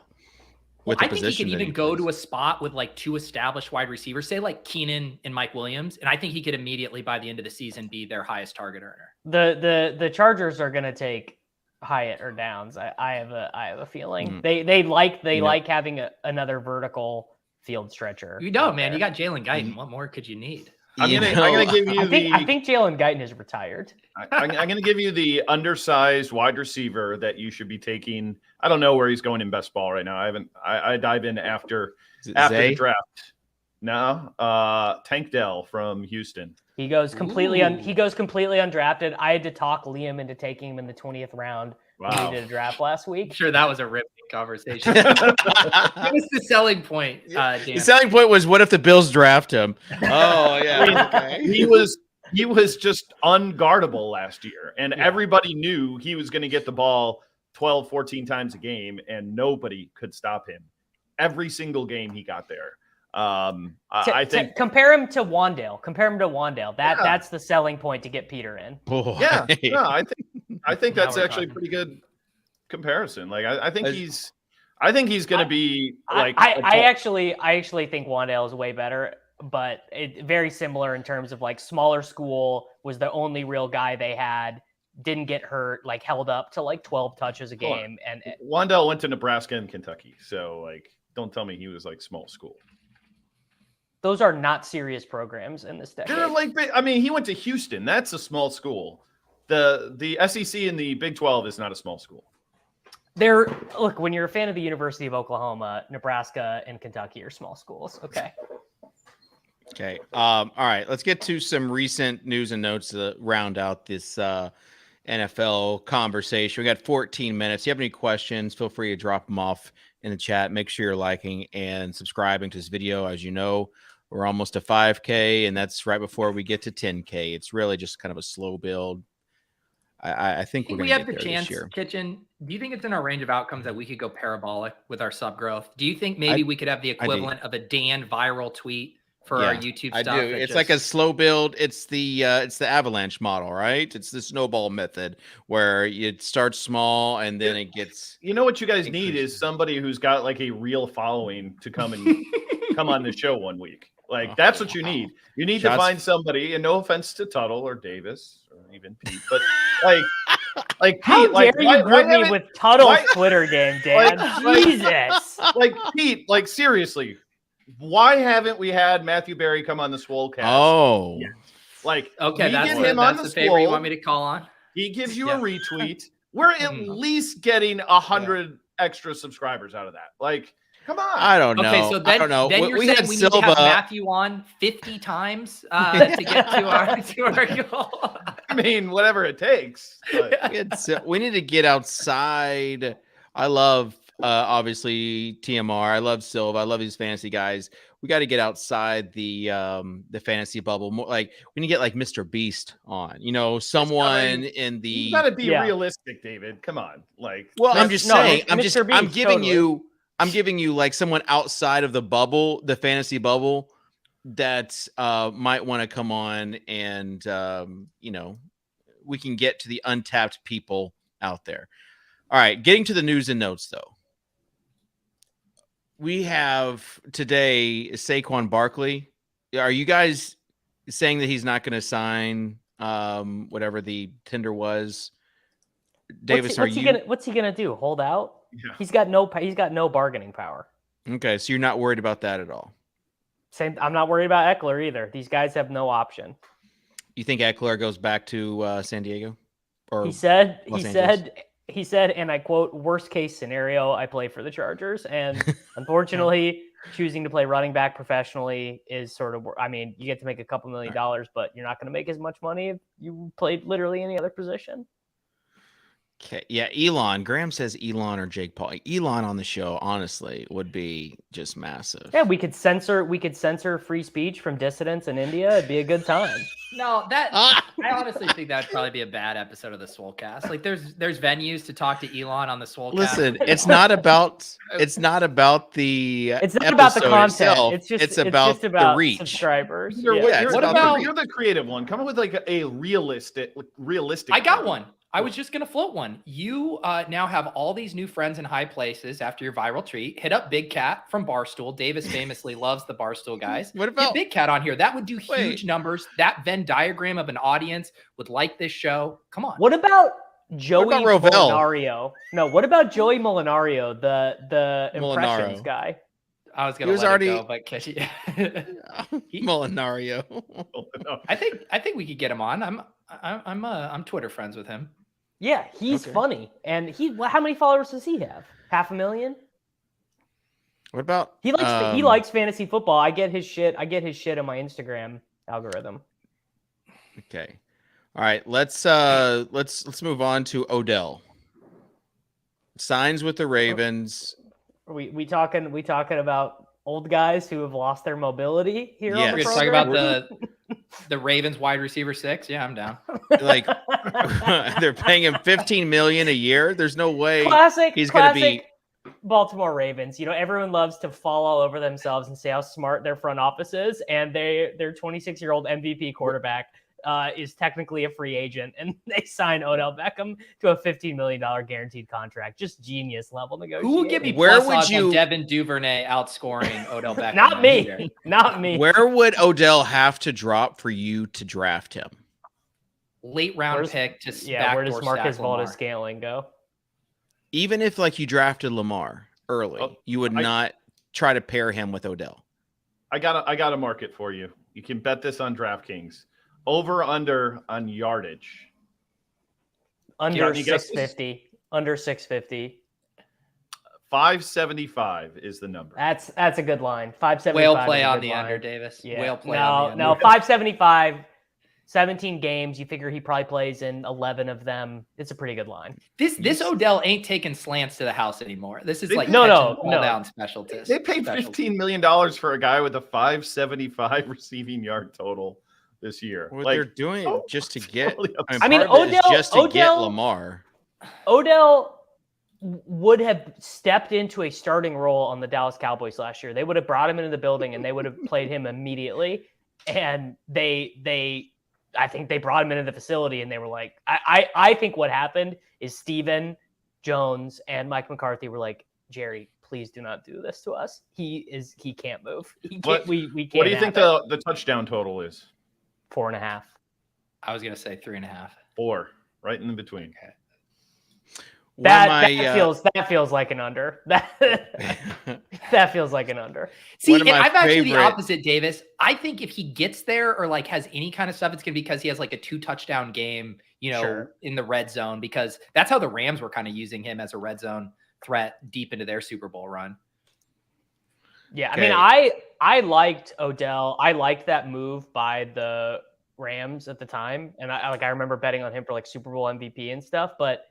with the I think he position could that even go plays. to a spot with like 2 established wide receivers, say like Keenan and Mike Williams, and I think he could immediately by the end of the season be their highest target earner. The Chargers are going to take Hyatt or Downs. I have a feeling they like having another vertical field stretcher. You know, man, you got Jalen Guyton. What more could you need? I'm gonna give you I think Jalen Guyton is retired. I'm gonna give you the undersized wide receiver that you should be taking. I don't know where he's going in best ball right now. I dive in after the draft. No, Tank Dell from Houston. He goes completely undrafted. I had to talk Liam into taking him in the 20th round. Wow. We did a draft last week. I'm sure that was a ripping conversation. What was the selling point, Dan? The selling point was, what if the Bills draft him? Oh yeah, okay. He was just unguardable last year, and everybody knew he was going to get the ball 12, 14 times a game, and nobody could stop him. Every single game he got there. I think compare him to Wandale. That's the selling point to get Peter in. Boy. Yeah, no, I think that's actually a pretty good comparison. Like I think he's going to be like. I actually think Wandale is way better, but very similar in terms of like smaller school, was the only real guy they had, didn't get hurt, like held up to like 12 touches a game. And Wandale went to Nebraska and Kentucky, so like don't tell me he was like small school. Those are not serious programs in this decade. They're like, I mean, he went to Houston. That's a small school. The SEC and the Big 12 is not a small school. Look, when you're a fan of the University of Oklahoma, Nebraska and Kentucky are small schools. Okay. Okay. All right. Let's get to some recent news and notes to round out this NFL conversation. We got 14 minutes. If you have any questions, feel free to drop them off in the chat. Make sure you're liking and subscribing to this video. As you know, we're almost to 5K, and that's right before we get to 10K. It's really just kind of a slow build. I think we're going to have get the there chance, this year. Kitchen. Do you think it's in our range of outcomes that we could go parabolic with our sub growth? Do you think maybe we could have the equivalent of a Dan viral tweet for our YouTube stuff? I do. It's like a slow build. It's the avalanche model, right? It's the snowball method where it starts small and then it gets. You know what you guys need is somebody who's got like a real following to come and come on the show one week. Like that's what you need. You need to find somebody, and no offense to Tuttle or Davis or even Pete, but like how Pete, dare you group me with Tuttle's Twitter game, Dan? Jesus. Like Pete, like seriously, why haven't we had Matthew Berry come on the Swolecast? Oh, yet? Like okay, that's the favor you want me to call on. He gives you a retweet. We're at least getting 100 extra subscribers out of that. Like. Come on. I don't know. Okay, so then, I don't know. Then you're saying we need to have Matthew on 50 times to get to our goal. I mean, whatever it takes. We need to get outside. I love obviously TMR. I love Silva. I love these fantasy guys. We got to get outside the fantasy bubble. More like we need to get like Mr. Beast on. You know, someone in the. You got to be realistic, David. Come on, like. Well, I'm just saying. I'm giving you. I'm giving you like someone outside of the bubble, the fantasy bubble, that might want to come on and, you know, we can get to the untapped people out there. All right. Getting to the news and notes, though. We have today Saquon Barkley. Are you guys saying that he's not going to sign whatever the tender was? Davis, what's he gonna do? Hold out? Yeah. He's got no bargaining power. Okay, so you're not worried about that at all. I'm not worried about Eckler either. These guys have no option. You think Eckler goes back to San Diego? Or he said, and I quote, worst case scenario, I play for the Chargers. And unfortunately, choosing to play running back professionally is sort of, I mean, you get to make a couple $1 million, but you're not going to make as much money if you played literally any other position. Okay. Yeah. Elon. Graham says Elon or Jake Paul. Elon on the show, honestly, would be just massive. Yeah, we could censor free speech from dissidents in India. It'd be a good time. No, I honestly think that'd probably be a bad episode of the Swolecast. Like there's venues to talk to Elon on the Swolecast. Listen, it's not about the it's not about the content. Itself. It's about the reach. Subscribers. You're the creative one. Come up with like a realistic. I got one. I was just going to float one. You now have all these new friends in high places after your viral tweet. Hit up Big Cat from Barstool. Davis famously loves the Barstool guys. What about Get Big Cat on here? That would do huge numbers. That Venn diagram of an audience would like this show. Come on. What about Joey Rovell? Molinario? No, what about Joey Molinario, the impressions guy? I was going to let it go, but catch it. Molinario. I think we could get him on. I'm Twitter friends with him. Yeah, he's funny. And how many followers does he have? 500,000? What about he likes fantasy football. I get his shit on my Instagram algorithm. Okay. All right, let's move on to Odell. Signs with the Ravens. We talking about old guys who have lost their mobility here? Yes. On the We're talking about the Ravens wide receiver 6. Yeah, I'm down. Like they're paying him $15 million a year. There's no way he's going to be Baltimore Ravens. Everyone loves to fall all over themselves and say how smart their front office is, and their 26-year-old MVP quarterback is technically a free agent, and they sign Odell Beckham to a $15 million guaranteed contract. Just genius level negotiation. Who would give me plus odds on Devin Duvernay outscoring Odell Beckham? Not me. Not me. Where would Odell have to drop for you to draft him? Late round pick to where does Marcus Valdes-Scantling go? Even if you drafted Lamar early, you would not try to pair him with Odell. I got a market for you. You can bet this on DraftKings. Over under on yardage. Under 650. Under 650. 575 is the number. That's a good line. 575. Whale play on the under, Davis. Yeah. Whale play on the under. No, 575. 17 games. You figure he probably plays in 11 of them. It's a pretty good line. This Odell ain't taking slants to the house anymore. This is no down specialist. They paid $15 million for a guy with a 575 receiving yard total this year. What they're doing just to get Odell get Lamar. Odell would have stepped into a starting role on the Dallas Cowboys last year. They would have brought him into the building and they would have played him immediately. And I think they brought him into the facility and they were like, I think what happened is Steven Jones and Mike McCarthy were like, Jerry, please do not do this to us. He can't move. We can't. What do you think the touchdown total is? 4.5. I was gonna say 3.5. 4, right in between. Okay. That feels like an under. That feels like an under. See, and I'm actually the opposite, Davis. I think if he gets there or has any kind of stuff, it's gonna be because he has a 2-touchdown game, in the red zone, because that's how the Rams were kind of using him as a red zone threat deep into their Super Bowl run. Yeah, okay. I mean, I liked Odell. I liked that move by the Rams at the time, and I remember betting on him for Super Bowl MVP and stuff. But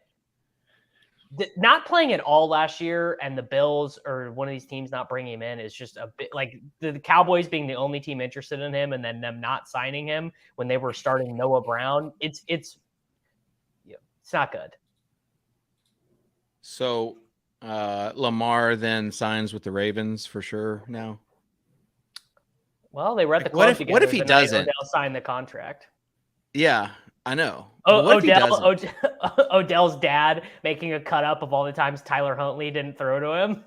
not playing at all last year, and the Bills or one of these teams not bringing him in is just a bit the Cowboys being the only team interested in him, and then them not signing him when they were starting Noah Brown. It's not good. So. Lamar then signs with the Ravens for sure now. Well, they were at the club together. What if he doesn't? Odell signed the contract. Yeah, I know. Odell's dad making a cut up of all the times Tyler Huntley didn't throw to him.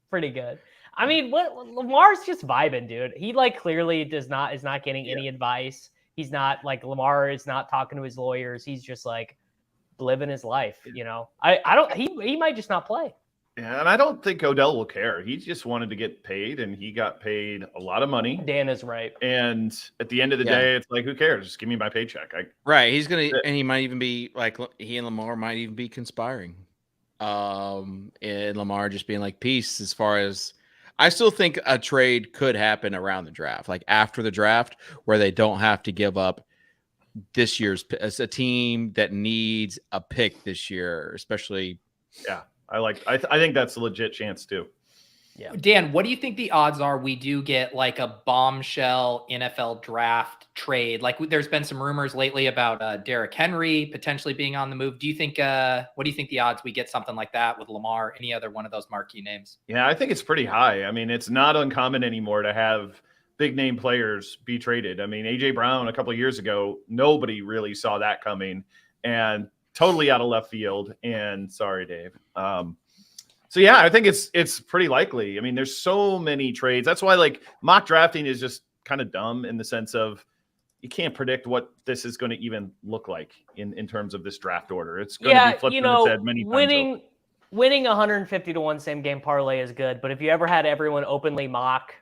Pretty good. I mean, Lamar's just vibing, dude. He clearly is not getting any advice. He's not Lamar is not talking to his lawyers. He's just living his life, he might just not play. Yeah, and I don't think Odell will care. He just wanted to get paid, and he got paid a lot of money. Dan is right. And at the end of the day, it's who cares? Just give me my paycheck. Right. He's gonna, and he might even be he and Lamar might even be conspiring. And Lamar just being peace. As far as I still think a trade could happen around the draft, after the draft, where they don't have to give up this year's as a team that needs a pick this year, especially. Yeah, I think that's a legit chance too. Yeah. Dan, what do you think the odds are we do get a bombshell NFL draft trade? There's been some rumors lately about Derrick Henry potentially being on the move. Do you think what do you think the odds we get something like that with Lamar, any other one of those marquee names? Yeah, I think it's pretty high. I mean, it's not uncommon anymore to have big name players be traded. I mean, AJ Brown a couple of years ago, nobody really saw that coming, and totally out of left field. And sorry, Dave. So yeah, I think it's pretty likely. I mean, there's so many trades. That's why like mock drafting is just kind of dumb in the sense of you can't predict what this is going to even look like in terms of this draft order. It's going to be flipped on its head many times. Winning 150 to 1 same game parlay is good, but if you ever had everyone openly mock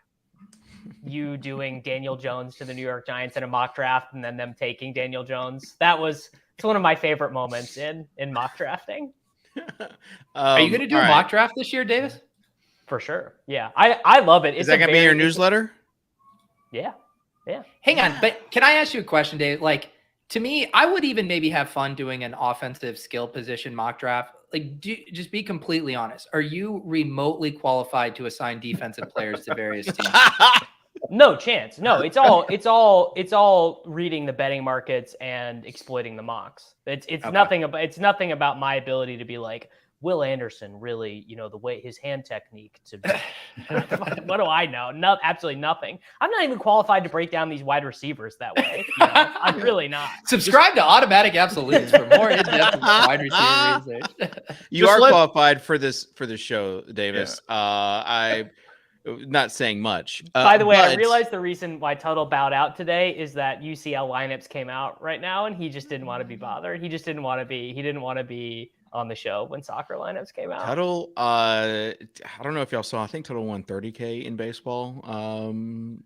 you doing Daniel Jones to the New York Giants in a mock draft and then them taking Daniel Jones, it's one of my favorite moments in mock drafting. Are you going to do a mock draft this year, Davis? For sure. Yeah. I love it. Is that going to be your newsletter? Yeah. Yeah. Hang on. But can I ask you a question, Dave? Like, to me, I would even maybe have fun doing an offensive skill position mock draft. Like, just be completely honest. Are you remotely qualified to assign defensive players to various teams? No chance. No, it's all reading the betting markets and exploiting the mocks. It's okay. Nothing about my ability to be like, Will Anderson really, the way his hand technique to what do I know? No, absolutely nothing. I'm not even qualified to break down these wide receivers that way. I'm really not. Subscribe to Automatic Absolutes for more in-depth wide receiver research. You are qualified for this show, Davis. Yeah. Not saying much. By the way, I realized the reason why Tuttle bowed out today is that UCL lineups came out right now, and he just didn't want to be bothered. He didn't want to be on the show when soccer lineups came out. Tuttle, I don't know if y'all saw. I think Tuttle won $30K in baseball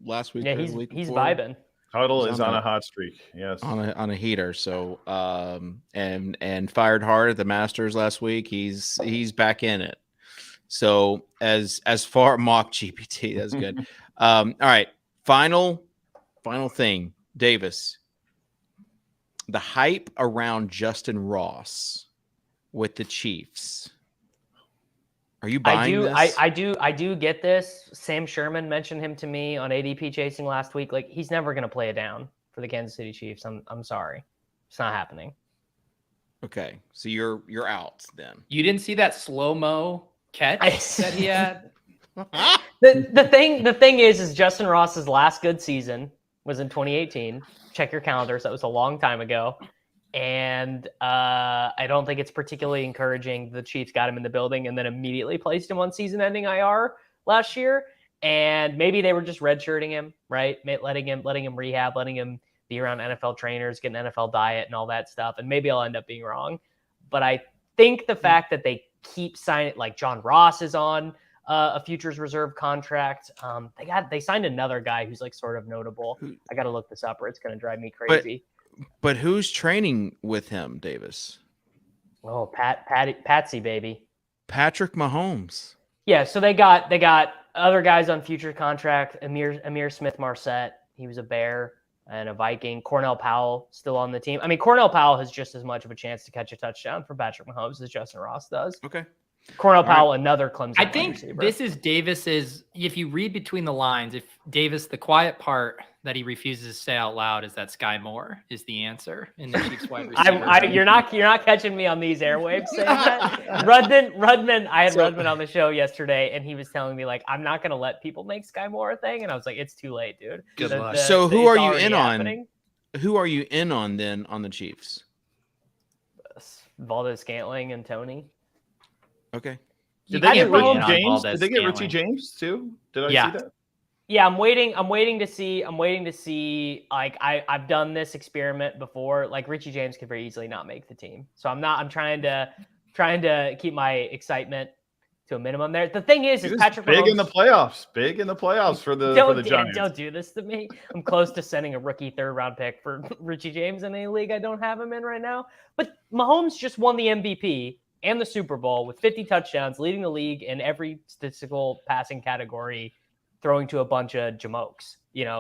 last week. Yeah, he's vibing. Tuttle is on a hot streak. Yes, on a heater. So and fired hard at the Masters last week. He's back in it. So as far mock GPT, that's good. All right, final thing, Davis. The hype around Justin Ross with the Chiefs. Are you buying this? I do get this. Sam Sherman mentioned him to me on ADP chasing last week. Like, he's never going to play it down for the Kansas City Chiefs. I'm sorry. It's not happening. Okay. So you're out then. You didn't see that slow-mo catch that he had? The thing is Justin Ross's last good season was in 2018. Check your calendars. That was a long time ago. And I don't think it's particularly encouraging. The Chiefs got him in the building and then immediately placed him on season-ending IR last year. And maybe they were just redshirting him, right? Letting him rehab, letting him be around NFL trainers, get an NFL diet and all that stuff. And maybe I'll end up being wrong. But I think the fact that they keep signing, like John Ross is on a futures reserve contract. They signed another guy who's like sort of notable. I got to look this up or it's going to drive me crazy. But who's training with him, Davis? Oh, Patsy, baby. Patrick Mahomes. Yeah, so they got other guys on future contract. Amir Smith-Marset, he was a Bear and a Viking. Cornell Powell still on the team. I mean, Cornell Powell has just as much of a chance to catch a touchdown for Patrick Mahomes as Justin Ross does. Okay. Cornell Powell, another Clemson I think receiver. This is Davis's, if you read between the lines, if Davis, the quiet part that he refuses to say out loud is that Sky Moore is the answer in the Chiefs wide receiver. You're not catching me on these airwaves saying that. Rudman, I had Rudman on the show yesterday, and he was telling me, like, I'm not going to let people make Sky Moore a thing. And I was like, it's too late, dude. Good luck. So who are you in on? Who are you in on then on the Chiefs? Valdez-Scantling and Tony. Okay. Did they get Richie James? Did they get Richie James too? Did I see that? Yeah, I'm waiting to see. Like I've done this experiment before. Like Richie James could very easily not make the team, so I'm trying to keep my excitement to a minimum there. The thing is Patrick big Mahomes, in the playoffs for the Giants. Don't do this to me. I'm close to sending a rookie 3rd round pick for Richie James in a league I don't have him in right now. But Mahomes just won the MVP and the Super Bowl with 50 touchdowns, leading the league in every statistical passing category, throwing to a bunch of jamokes,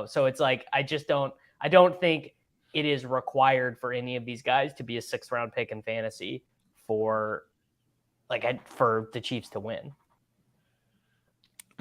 So it's like, I don't think it is required for any of these guys to be a 6th round pick in fantasy for the Chiefs to win.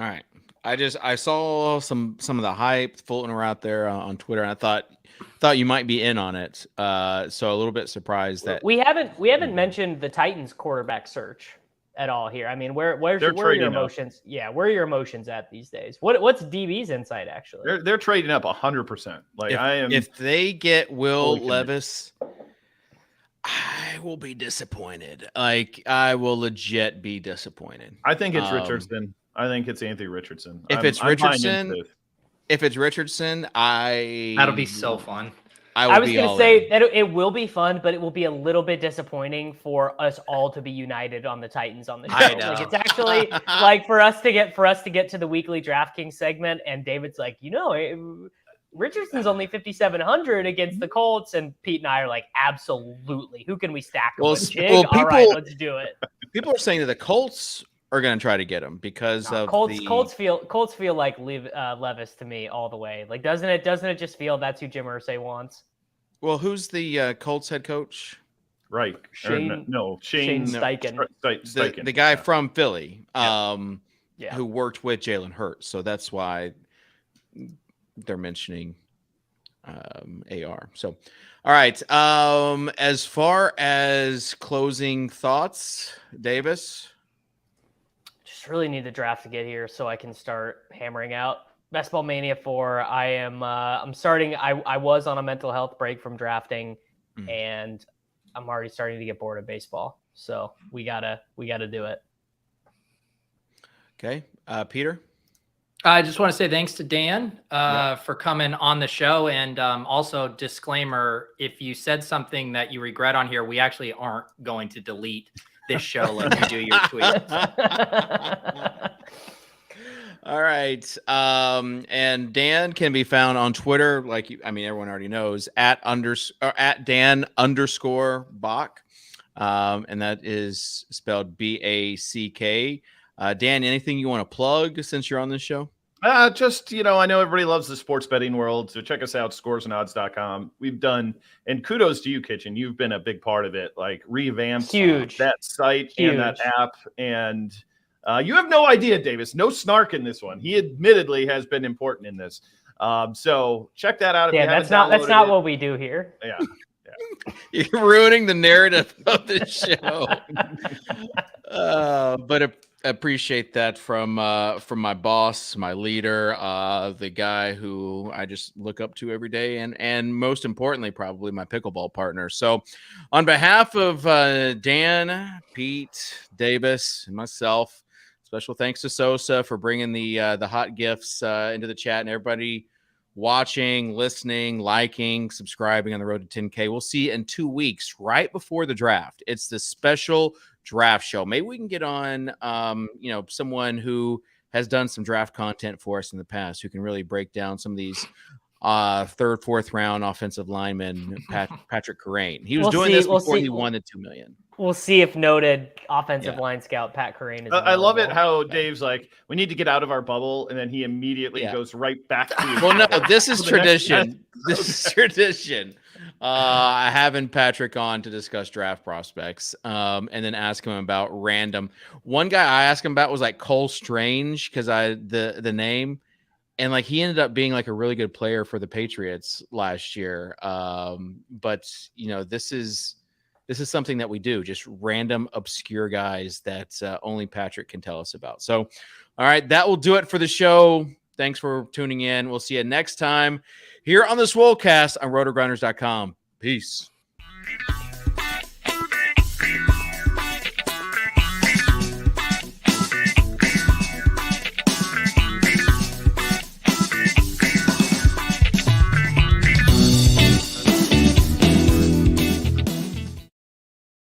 All right. I saw some of the hype floating around out there on Twitter, and I thought you might be in on it. So a little bit surprised that we haven't mentioned the Titans quarterback search. at all here? I mean, where are your emotions? Yeah, where are your emotions at these days? What's DB's insight actually? They're trading up 100%. Like if they get Will Levis, I will be disappointed. Like I will legit be disappointed. I think it's Richardson. I think it's Anthony Richardson. If it's Richardson, that'll be so fun. I was going to say that it will be fun, but it will be a little bit disappointing for us all to be united on the Titans on the show. Like it's actually like for us to get to the weekly DraftKings segment, and David's like, Richardson's only 5,700 against the Colts, and Pete and I are like, absolutely. Who can we stack him with? All right, let's do it. People are saying that the Colts are going to try to get him because of Colts feel like Levis to me all the way. Like doesn't it just feel that's who Jim Irsay wants? Well, who's the Colts head coach? Right. Shane Steichen. The guy from Philly, who worked with Jalen Hurts. So that's why they're mentioning AR. So, all right. As far as closing thoughts, Davis. Really need the draft to get here so I can start hammering out Best Ball Mania 4. I'm starting. I was on a mental health break from drafting, and I'm already starting to get bored of baseball. So we gotta do it. Okay, Peter. I just want to say thanks to Dan for coming on the show, and also disclaimer: if you said something that you regret on here, we actually aren't going to delete this show like you do your tweets. All right. And Dan can be found on Twitter, everyone already knows, at Dan_Bach. And that is spelled BACK. Dan, anything you want to plug since you're on this show? I know everybody loves the sports betting world, so check us out, scoresandodds.com. We've done, and kudos to you, Kitchen. You've been a big part of it, like revamped that site and that app. And you have no idea, Davis. No snark in this one. He admittedly has been important in this. So check that out. That's not what we do here. Yeah. You're ruining the narrative of the show. But appreciate that from my boss, my leader, the guy who I just look up to every day, and most importantly, probably my pickleball partner. So on behalf of Dan, Pete, Davis, and myself, special thanks to Sosa for bringing the hot gifts into the chat, and everybody watching, listening, liking, subscribing on the road to 10K. We'll see you in 2 weeks, right before the draft. It's the special draft show. Maybe we can get on someone who has done some draft content for us in the past, who can really break down some of these third, fourth round offensive linemen. Patrick Carrain. He was doing this before he won the $2 million. We'll see if noted offensive line scout Pat Carrain is. I love it how Dave's like, we need to get out of our bubble, and then he immediately goes right back to. Well, no, this is tradition. This is tradition. Having Patrick on to discuss draft prospects, and then ask him about random. One guy I asked him about was like Cole Strange, because the name, and like he ended up being like a really good player for the Patriots last year. But this is something that we do, just random obscure guys that only Patrick can tell us about. So, all right, that will do it for the show. Thanks for tuning in. We'll see you next time here on the Swolecast on RotoGrinders.com. Peace.